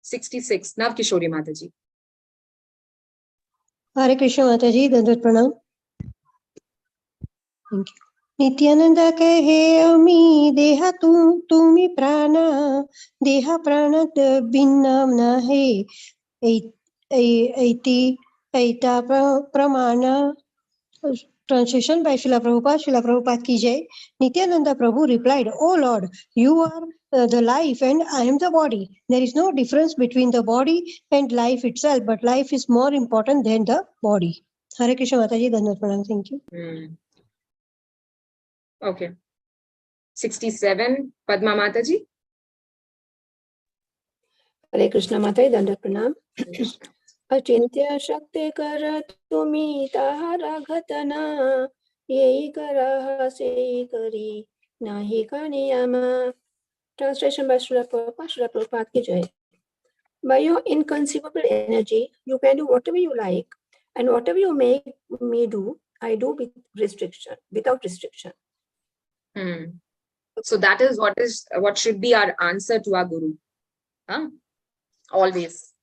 B: 66, Navkishori Mataji.
I: Hare Krishna Mataji, Dandavat Pranam. Thank you. Nityananda kahe ami deha tumi prana, deha prana binnam nahe aiti pramana. Translation by Srila Prabhupada ki jai. Nityananda Prabhu replied, "O Lord, you are the life and I am the body. There is no difference between the body and life itself, but life is more important than the body." Hare Krishna Mataji, Dandavat Pranam. Thank you.
B: Okay. 67, Padma Mataji.
J: Hare Krishna Mataji, Dandavat Pranam. Achintya Shakti Kara Tumi Tahara Ghatana Yei Karaha Sei Kari Nahi Kaniyama. Translation by Srila Prabhupada ki jai. By your inconceivable energy, you can do whatever you like, and whatever you make me do, I do without restriction.
B: So that is what should be our answer to our Guru. Always.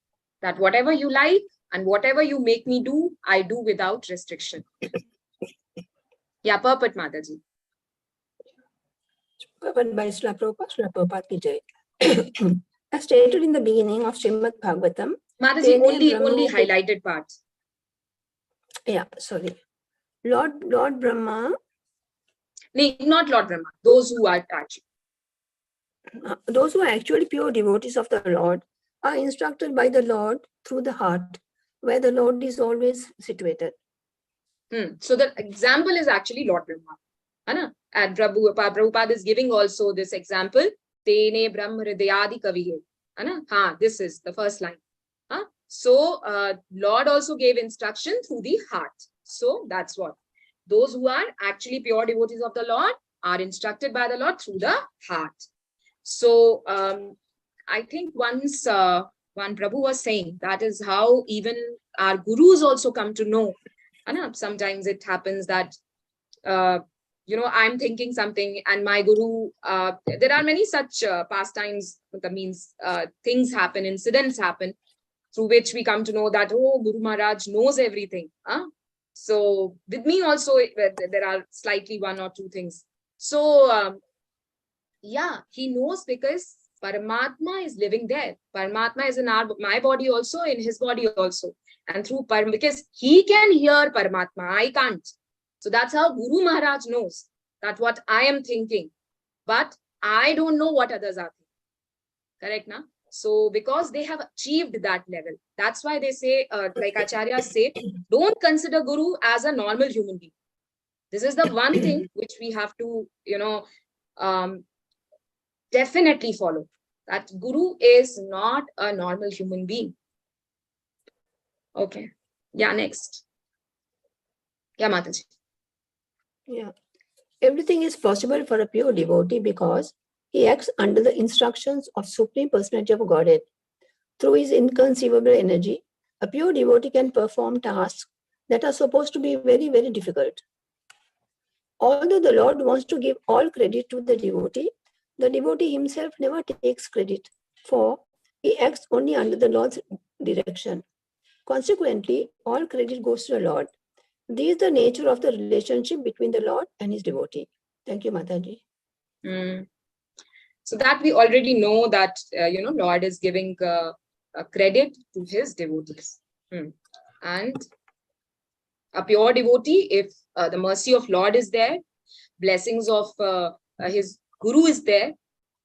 B: That whatever you like and whatever you make me do, I do without restriction. Yeah, Purport Mataji.
J: Purport by Srila Prabhupada ki jai. As stated in the beginning of Srimad Bhagavatam,
B: Mataji, only highlighted parts.
J: Yeah, sorry. Lord Brahma.
B: No, not Lord Brahma. Those who are
J: actually pure devotees of the Lord are instructed by the Lord through the heart, where the Lord is always situated.
B: So the example is actually Lord Brahma. And Prabhupada is giving also this example. Tene Brahma Hridayadi Kavihe. This is the first line. So Lord also gave instruction through the heart. So that's what. Those who are actually pure devotees of the Lord are instructed by the Lord through the heart. So I think once one Prabhu was saying, that is how even our gurus also come to know. Sometimes it happens that, I'm thinking something and my guru, there are many such pastimes, that means things happen, incidents happen, through which we come to know that, oh, Guru Maharaj knows everything. So with me also, there are slightly one or two things. So, he knows because Paramatma is living there. Paramatma is in my body also, in his body also. And through because he can hear Paramatma, I can't. So that's how Guru Maharaj knows that what I am thinking, but I don't know what others are thinking. Correct, na? So because they have achieved that level, that's why they say, like Acharyas say, don't consider Guru as a normal human being. This is the one thing which we have to, definitely follow. That Guru is not a normal human being. Okay. Yeah, next. Yeah, Mataji.
J: Yeah. Everything is possible for a pure devotee because he acts under the instructions of Supreme Personality of Godhead. Through his inconceivable energy, a pure devotee can perform tasks that are supposed to be very, very difficult. Although the Lord wants to give all credit to the devotee himself never takes credit, for he acts only under the Lord's direction. Consequently, all credit goes to the Lord. This is the nature of the relationship between the Lord and his devotee. Thank you, Mataji.
B: So that we already know that, Lord is giving credit to his devotees. And a pure devotee, if the mercy of Lord is there, blessings of his guru is there,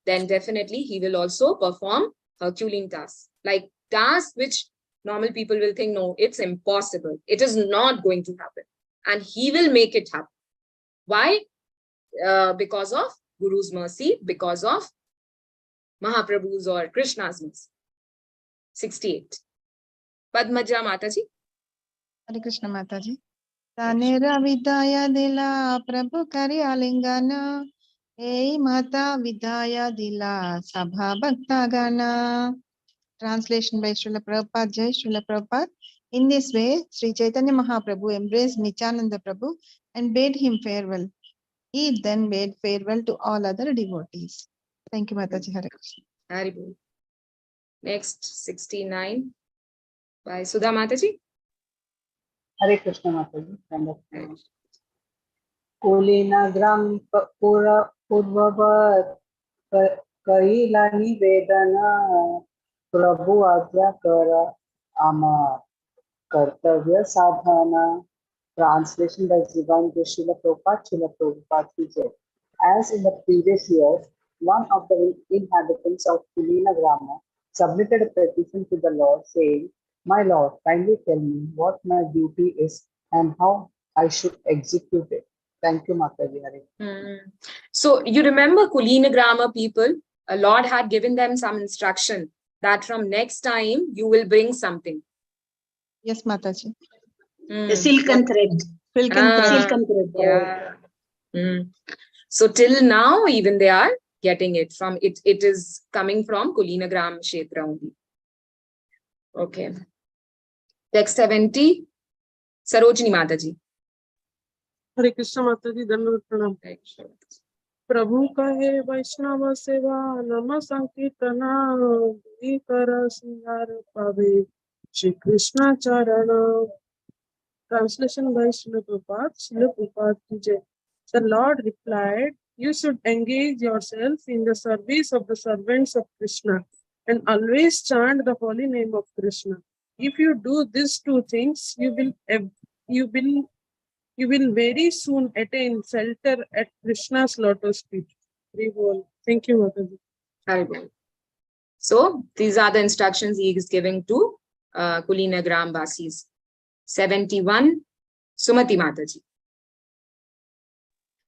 B: then definitely he will also perform Herculean tasks. Like tasks which normal people will think, no, it's impossible. It is not going to happen. And he will make it happen. Why? Because of Guru's mercy, because of Mahaprabhu's or Krishna's mercy. 68. Padmaja Mataji.
E: Hare Krishna Mataji. Tanera vidaya dila Prabhu kari alingana. Hey Mata vidaya dila Sabha Bhakta Gana. Translation by Srila Prabhupada. Jai Srila Prabhupada. In this way, Sri Chaitanya Mahaprabhu embraced Nityananda Prabhu and bade him farewell. He then bade farewell to all other devotees. Thank you, Mataji. Hare Krishna.
B: Haribol. Next, 69 by Sudha Mataji.
F: Hare Krishna Mataji. Kulina gram purvavat kaila nivedana Prabhu ajna kara ama kartavya sadhana. Translation by Divine Srila Prabhupada ki Jai. As in the previous years, one of the inhabitants of Kulina Grama submitted a petition to the Lord saying, "My Lord, kindly tell me what my duty is and how I should execute it." Thank you, Mataji.
B: So you remember Kulina Grama people, a Lord had given them some instruction that from next time you will bring something.
E: Yes, Mataji.
K: The silken thread. Silken thread.
B: Yeah. So till now, even they are getting it from it. It is coming from Kulina Gram Kshetra only. Okay. Text 70. Sarojini Mataji.
H: हरे कृष्ण माता जी दंडवत प्रणाम। प्रभु कहे वैष्णव सेवा नम संकीर्तना कर सिंगार पावे श्री कृष्ण चरण। Translation by Srila Prabhupada ki Jai. The Lord replied, "You should engage yourself in the service of the servants of Krishna and always chant the holy name of Krishna. If you do these two things, you will very soon attain shelter at Krishna's lotus feet." Thank you, Mataji.
B: So these are the instructions he is giving to Kulina Gram Vasis. 71. Sumati Mataji.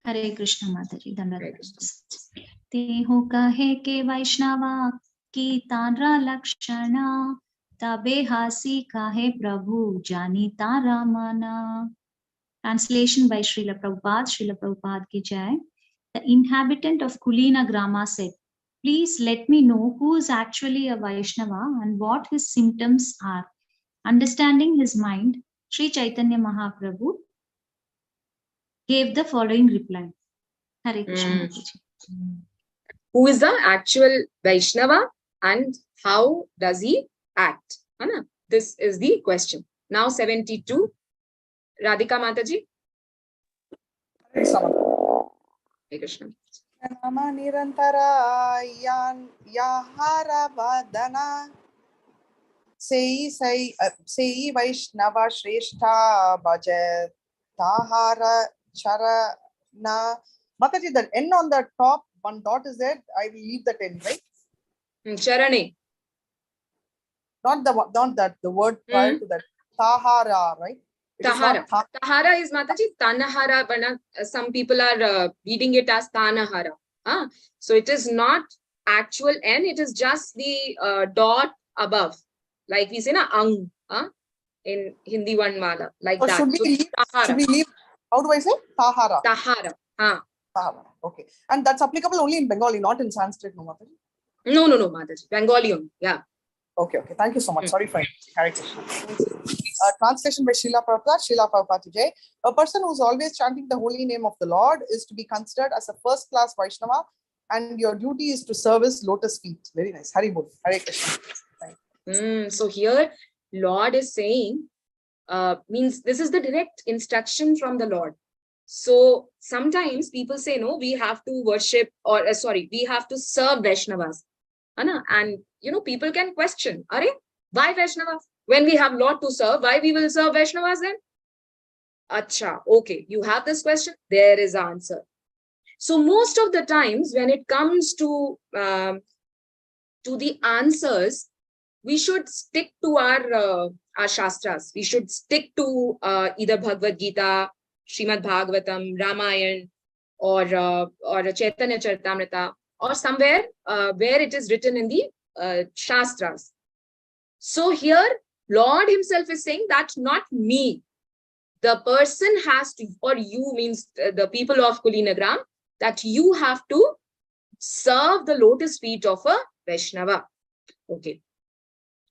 D: हरे कृष्ण माता जी धन्यवाद। तेहु कहे के वैष्णवा की तारा लक्षणा तबे हासी काहे प्रभु जानी तारा मना। Translation by Srila Prabhupada ki Jai. The inhabitant of Kulina Grama said, "Please let me know who is actually a Vaishnava and what his symptoms are." Understanding his mind, Sri Chaitanya Mahaprabhu gave the following reply. Hare Krishna.
B: Who is the actual Vaishnava and how does he act? This is the question. Now 72. Radhika Mataji. Hare Krishna.
L: Nama nirantara yahara vadana sei Vaishnava Shrestha bhaja tahara charana. Mataji, the N on the top, one dot is there. I will leave that N, right?
B: Charane.
L: Not that, the word prior to that. Tahara, right?
B: Tahara. Tahara is Mataji, Tanahara. Some people are reading it as Tanahara. So it is not actual N, it is just the dot above. Like we say na ang in Hindi Varnmala, like that.
L: Should we leave How do I say? Tahara.
B: Tahara.
L: Tahara. Okay. And that's applicable only in Bengali, not in Sanskrit, no, Mataji?
B: No, Mataji. Bengali only. Yeah.
L: Okay. Thank you so much. Sorry for Hare Krishna. Translation by Srila Prabhupada. Srila Prabhupada Jai. A person who's always chanting the holy name of the Lord is to be considered as a first-class Vaishnava, and your duty is to serve his lotus feet. Very nice. Hari Bol. Hare Krishna.
B: So here, Lord is saying, means this is the direct instruction from the Lord. So sometimes people say, no, we have to worship, or we have to serve Vaishnavas. And people can question, why Vaishnavas? When we have Lord to serve, why we will serve Vaishnavas then? Acha, okay, you have this question, there is the answer. So most of the times when it comes to the answers, we should stick to our Shastras. We should stick to either Bhagavad Gita, Srimad Bhagavatam, Ramayana, or Chaitanya Charitamrita, or somewhere where it is written in the Shastras. So here, Lord himself is saying that not me. The person has to, or you means the people of Kulinagram, that you have to serve the lotus feet of a Vaishnava. Okay.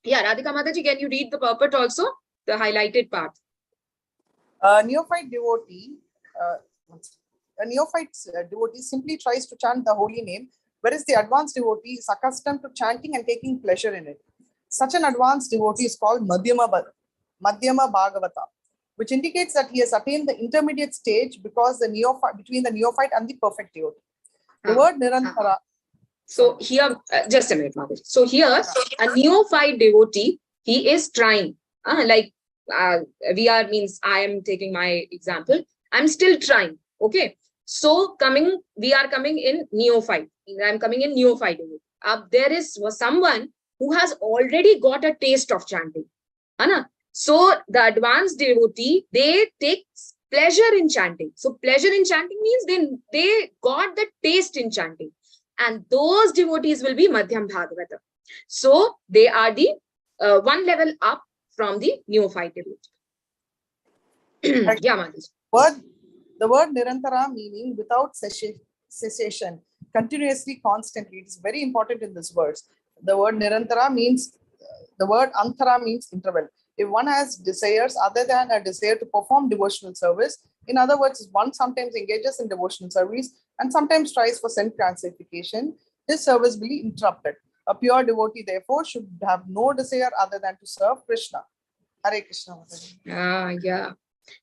B: Yeah, Radhika Mataji, can you read the purport also? The highlighted part.
L: Neophyte devotee, a neophyte devotee simply tries to chant the holy name, whereas the advanced devotee is accustomed to chanting and taking pleasure in it. Such an advanced devotee is called Madhyama Bhagavata, which indicates that he has attained the intermediate stage because between the neophyte and the perfect devotee. The word Nirantara.
B: So here, just a minute, Mataji. So here, a neophyte devotee, he is trying. Means I am taking my example. I'm still trying. Okay. So we are coming in neophyte. I'm coming in neophyte devotee. There is someone who has already got a taste of chanting. So the advanced devotee, they take pleasure in chanting. So pleasure in chanting means they got the taste in chanting. And those devotees will be Madhyam Bhagavata. So they are the one level up from the neophyte devotee. Yeah, Mataji.
L: The word Nirantara meaning without cessation, continuously, constantly. It is very important in this verse. The word Nirantara means, the word Antara means interval. If one has desires other than a desire to perform devotional service, in other words, one sometimes engages in devotional service and sometimes tries for self-gratification, his service will be interrupted. A pure devotee, therefore, should have no desire other than to serve Krishna. Hare Krishna.
B: Yeah.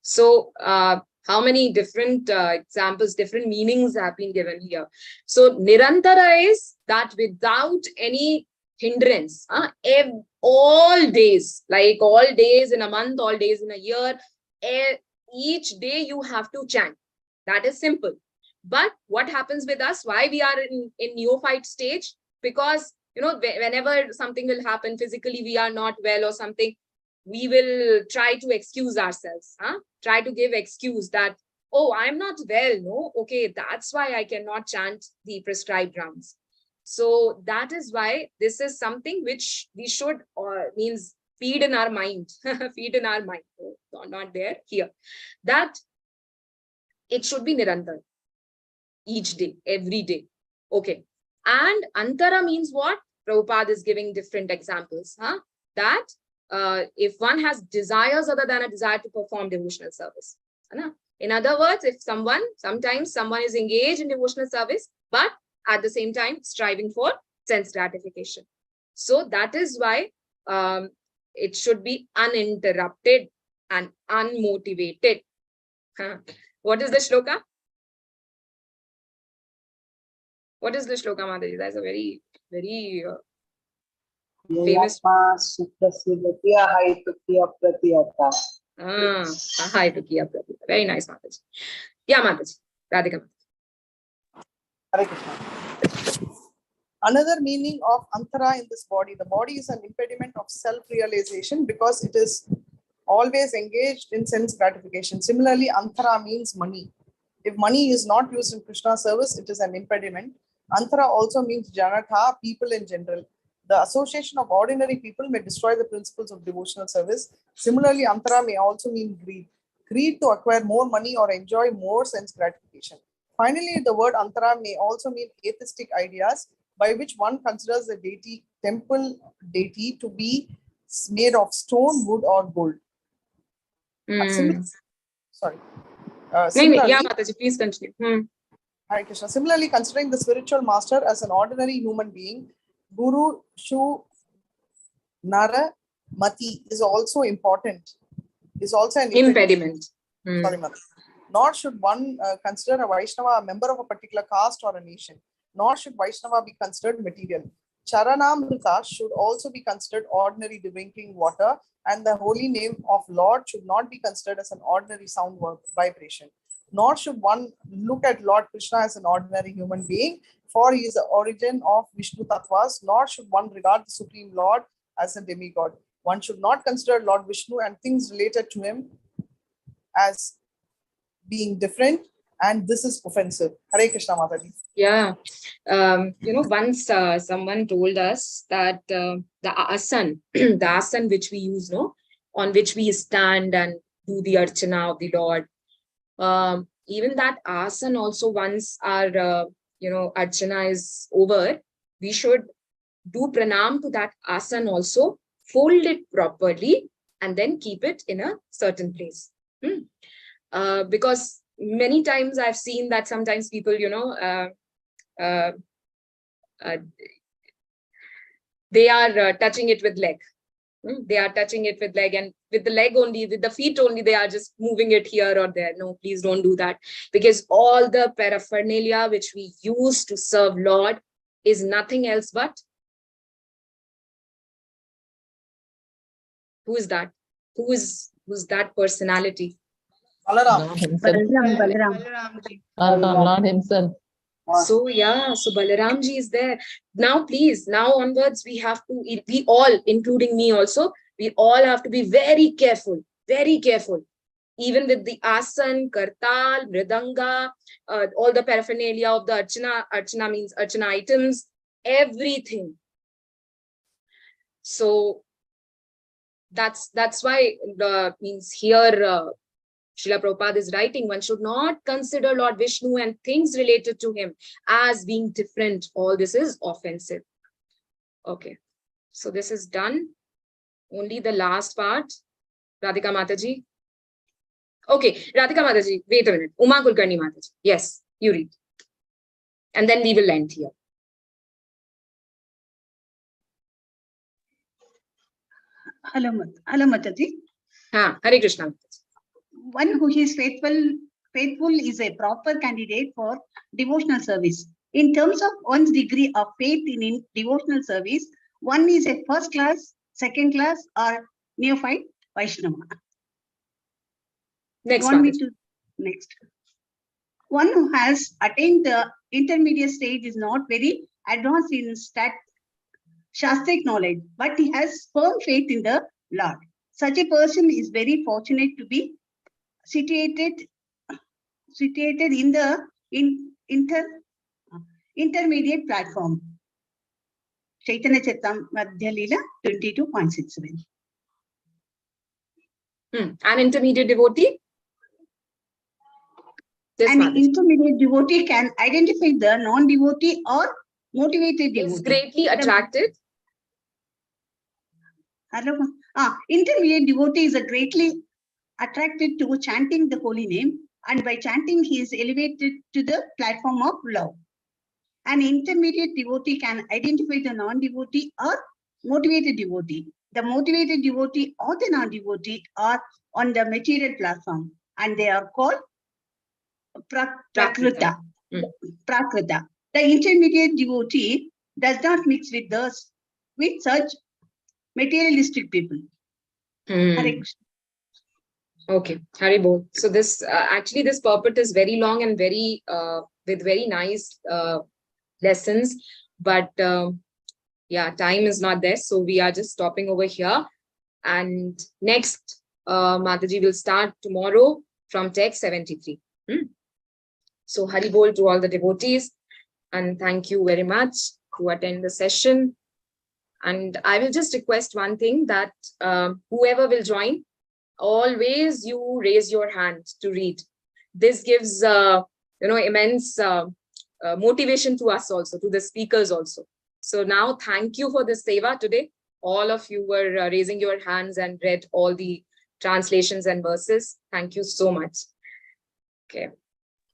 B: So, how many different examples, different meanings have been given here? So, Nirantara is that without any hindrance, all days, like all days in a month, all days in a year, each day you have to chant. That is simple. But what happens with us? Why we are in neophyte stage? Because, whenever something will happen, physically we are not well or something, we will try to excuse ourselves, try to give excuse that, oh, I'm not well, no, okay, that's why I cannot chant the prescribed rounds. So that is why this is something which we should, means feed in our mind, feed in our mind, not there, here, that it should be Nirantar, each day, every day. Okay. And Antara means what? Prabhupada is giving different examples, that if one has desires other than a desire to perform devotional service. In other words, if sometimes someone is engaged in devotional service, but at the same time striving for sense gratification. So that is why it should be uninterrupted and unmotivated. What is the shloka? What is the shloka, Mataji? That's a very, very famous. Very nice, Mataji. Yeah, Mataji. Radhika.
L: Hare Krishna. Another meaning of Antara in this body, the body is an impediment of self-realization because it is always engaged in sense gratification. Similarly, Antara means money. If money is not used in Krishna service, it is an impediment. Antara also means Janatha, people in general. The association of ordinary people may destroy the principles of devotional service. Similarly, Antara may also mean greed. greed to acquire more money or enjoy more sense gratification. Finally, the word antara may also mean atheistic ideas by which one considers the deity, temple deity to be made of stone, wood, or gold. Similarly,
B: yeah, Mataji, please continue.
L: Hare Krishna. Similarly, considering the spiritual master as an ordinary human being, Guru Shu Nara Mati is also important. Is also an
B: impediment.
L: Sorry, Mother. Nor should one consider a Vaishnava a member of a particular caste or a nation. Nor should Vaishnava be considered material. Charanamrita should also be considered ordinary drinking water, and the holy name of Lord should not be considered as an ordinary sound vibration. Nor should one look at Lord Krishna as an ordinary human being, for he is the origin of Vishnu Tattvas. Nor should one regard the Supreme Lord as a demigod. One should not consider Lord Vishnu and things related to him as being different, and this is offensive. Hare Krishna, Mataji.
B: Yeah, once someone told us that the asan, the asan which we use, on which we stand and do the archana of the Lord, even that asan also, once our archana is over, we should do pranam to that asan also, fold it properly, and then keep it in a certain place. Because many times I've seen that sometimes people, they are touching it with leg. They are touching it with leg, and with the leg only, with the feet only, they are just moving it here or there. No, please don't do that, because all the paraphernalia which we use to serve Lord is nothing else but, who is that? Who's that personality?
A: Lord himself.
B: So yeah, so Balaramji is there. Now please, now onwards, we have to, we all, including me also, we all have to be very careful, even with the asan, kartal, mridanga, all the paraphernalia of the archana. Archana means archana items, everything. So that's why means here Srila Prabhupada is writing, one should not consider Lord Vishnu and things related to him as being different. All this is offensive. Okay, so this is done. Only the last part. Radhika Mataji. Okay, Radhika Mataji, wait a minute. Uma Kulkarni Mataji. Yes, you read. And then we will end here.
K: Hello Mataji.
B: Hare Krishna.
K: One who is faithful is a proper candidate for devotional service. In terms of one's degree of faith in devotional service, one is a first class, second class, or neophyte Vaishnava.
B: Next.
K: Next. One who has attained the intermediate stage is not very advanced in Shastric knowledge, but he has firm faith in the Lord. Such a person is very fortunate to be situated in the intermediate platform. Chaitanya Charitamrita 22.67.
B: An intermediate devotee?
K: An intermediate devotee can identify the non-devotee or motivated devotee.
B: Is greatly attracted.
K: Intermediate devotee is greatly attracted to chanting the holy name, and by chanting he is elevated to the platform of love. An intermediate devotee can identify the non-devotee or motivated devotee. The motivated devotee or the non-devotee are on the material platform, and they are called Prakrita. Prakrita. The intermediate devotee does not mix with such materialistic people.
B: Okay, Haribol. So this actually this purport is very long and very with very nice lessons, but yeah, time is not there, so we are just stopping over here. And next, Mataji will start tomorrow from text 73. So Haribol to all the devotees, and thank you very much to attend the session. And I will just request one thing, that whoever will join, always you raise your hand to read. This gives immense motivation to us also, to the speakers also. So now thank you for this seva today. All of you were raising your hands and read all the translations and verses. Thank you so much. Okay.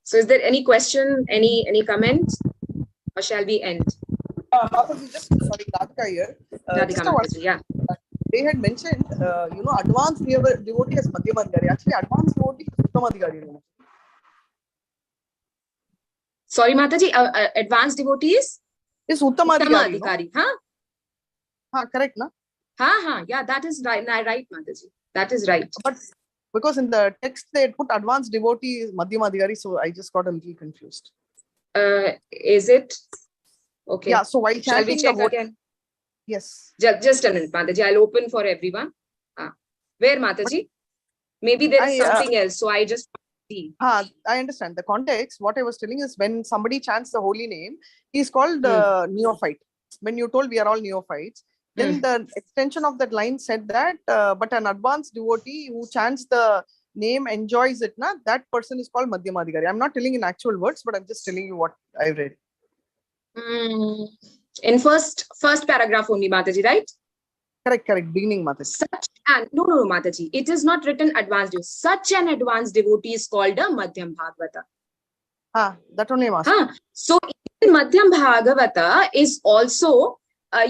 B: So is there any question, any comment, or shall we end?
L: Mataji, sorry, Radhika here.
B: Radhika Mataji, yeah.
L: They had mentioned, advanced devotee as Madhyamadhikari. Actually, advanced devotee is Uttamadhikari.
B: Sorry, Mataji, advanced devotees?
L: Is Uttamadhikari.
B: Uttamadhikari, huh?
L: Correct, na?
B: Yeah, that is right, right, Mataji. That is right.
L: But because in the text they put advanced devotee is Madhyamadhikari, so I just got a little confused.
B: Is it? Okay.
L: Yeah, so while
B: shall we check again?
L: Yes.
B: Just a minute, Mataji. I'll open for everyone. Where, Mataji? Maybe there is something else, so I just see.
L: I understand. The context, what I was telling is when somebody chants the holy name, he is called neophyte. When you told we are all neophytes, then the extension of that line said that, but an advanced devotee who chants the name, enjoys it, that person is called Madhyamadhikari. I'm not telling in actual words, but I'm just telling you what I read.
B: In first paragraph only, Mataji, right?
L: Correct. Beginning, Mataji.
B: No, Mataji. It is not written advanced devotee. Such an advanced devotee is called a Madhyam Bhagavata.
L: That only I'm asking.
B: So in Madhyam Bhagavata is also,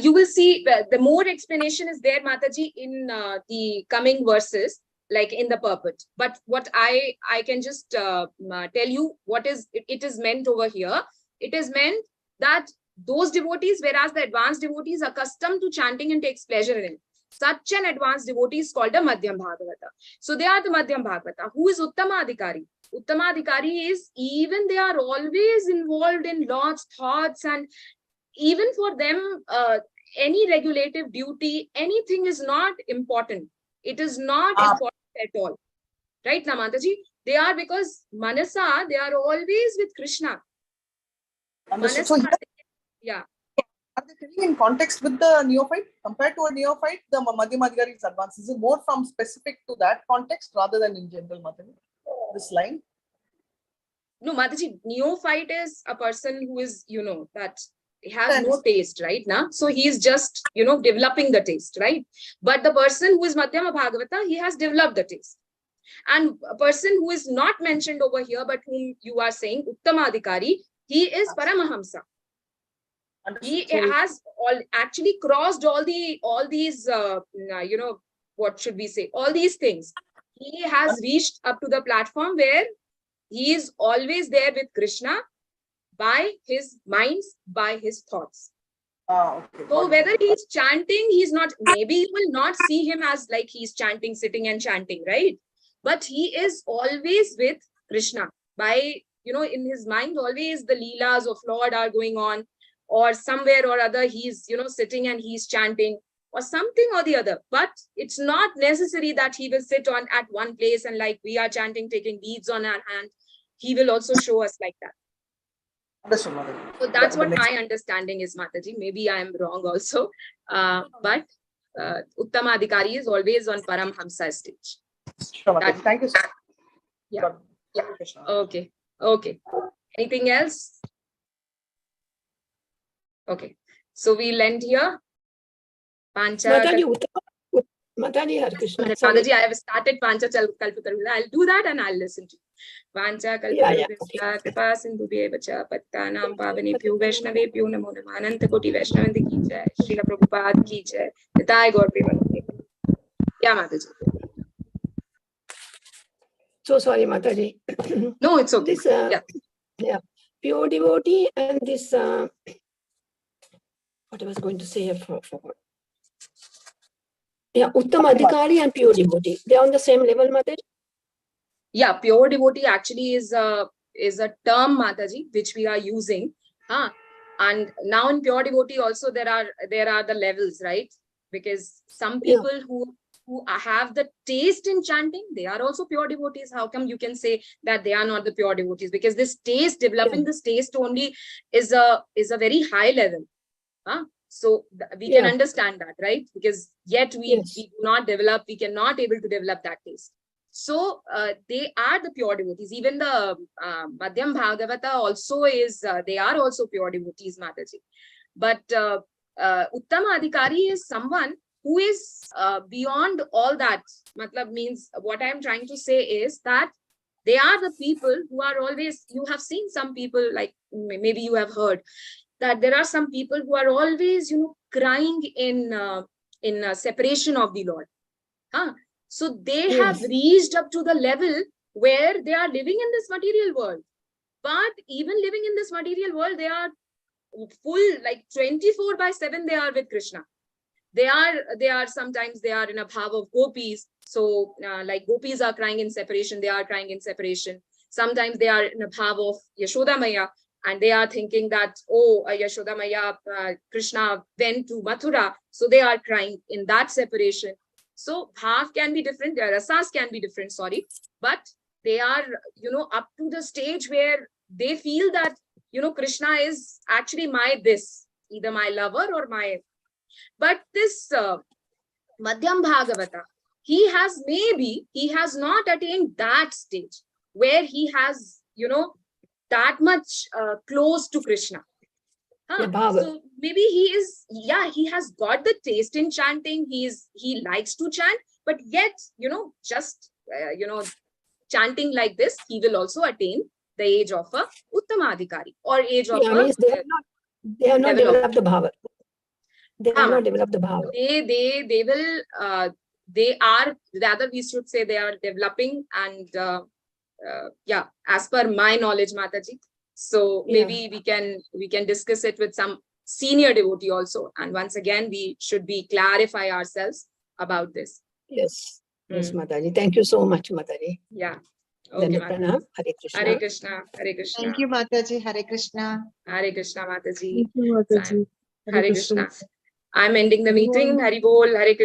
B: you will see the more explanation is there, Mataji, in the coming verses, like in the purport. But what I can just tell you what is it is meant over here. It is meant that those devotees, whereas the advanced devotees are accustomed to chanting and takes pleasure in it. Such an advanced devotee is called a Madhyam Bhagavata. So they are the Madhyam Bhagavata. Who is Uttamadhikari? Uttamadhikari is even they are always involved in Lord's thoughts, and even for them, any regulative duty, anything is not important. It is not important at all. Right, Namataji? They are, because Manasa, they are always with Krishna. Manasa,
L: so
B: yeah.
L: Are they telling in context with the neophyte? Compared to a neophyte, the Madhyamadhikari is advanced. Is it more from specific to that context rather than in general, Mataji? This line?
B: No, Mataji, neophyte is a person who is, that has no taste, right? So he is just, developing the taste, right? But the person who is Madhyama Bhagavata, he has developed the taste. And a person who is not mentioned over here, but whom you are saying, Uttamadhikari, he is Paramahamsa. He has actually crossed all these, what should we say? All these things. He has reached up to the platform where he is always there with Krishna by his minds, by his thoughts. So whether he's chanting, he's not, maybe you will not see him as like he's chanting, sitting and chanting, right? But he is always with Krishna by, in his mind, always the leelas of Lord are going on, or somewhere or other, he's, sitting and he's chanting or something or the other. But it's not necessary that he will sit at one place and like we are chanting, taking beads on our hand. He will also show us like that. So that's what my understanding is, Mataji. Maybe I am wrong also. But Uttamadhikari is always on Paramhamsa stage.
L: Sure, thank you, sir.
B: Yeah. Okay. Anything else? Okay. So we'll end here.
J: Mataji, Hare Krishna.
B: Mataji, I have started Pancha Kalpatarula. I'll do that and I'll listen to you. Pancha Kalpatarula, Kripa Sindhu Bevacha, Pattanam Pavanebhyo Vaishnavebhyo Namo Namah Ananta Koti Vaishnavandi ki jai, Srila Prabhupada ki jai, Nitai Gaur Premanande. Yeah, Mataji.
J: So sorry, Mataji.
B: No, it's okay.
J: This, pure devotee and this, what I was going to say, I forgot. Yeah, Uttamadhikari and pure devotee. They are on the same level, Mataji?
B: Yeah, pure devotee actually is a term, Mataji, which we are using. And now in pure devotee also there are the levels, right? Because some people who have the taste in chanting, they are also pure devotees. How come you can say that they are not the pure devotees? Because this taste, developing this taste only is a very high level. So we can
J: Yeah.
B: understand that, right? Because yet we do not develop, we cannot able to develop that taste. So they are the pure devotees. Even the Madhyam Bhagavata also is, they are also pure devotees, Mataji. But Uttama Adhikari is someone who is beyond all that. Matlab means, what I am trying to say is that they are the people who are always, you have seen some people, like maybe you have heard, that there are some people who are always, crying in separation of the Lord. So they have reached up to the level where they are living in this material world. But even living in this material world, they are full, like 24/7, they are with Krishna. They are sometimes they are in a bhav of gopis. So like gopis are crying in separation, they are crying in separation. Sometimes they are in a bhav of Yashoda Maya, and they are thinking that, oh, Yashoda Maya, Krishna went to Mathura, so they are crying in that separation. So bhav can be different, rasas can be different, sorry, but they are, up to the stage where they feel that, Krishna is actually my this, either my lover or my. But this Madhyam Bhagavata, he has not attained that stage where he has, that much close to Krishna. So maybe he has got the taste in chanting. He likes to chant, but yet, just, chanting like this, he will also attain the age of a Uttamadhikari, or age of a.
J: Means they have not developed the bhava. They have not developed the bhava.
B: They will, they are, rather we should say they are developing, and as per my knowledge, Mataji. So maybe we can discuss it with some senior devotee also. And once again, we should clarify ourselves about this.
J: Yes, Mataji. Thank you so much, Mataji.
B: Yeah. Okay, Mataji. Hare Krishna. Hare Krishna. Hare Krishna.
E: Thank you, Mataji. Hare Krishna.
B: Hare Krishna, Mataji.
C: Thank you, Mataji.
B: Hare Krishna. I'm ending the meeting. Hari Bol. Hare Krishna.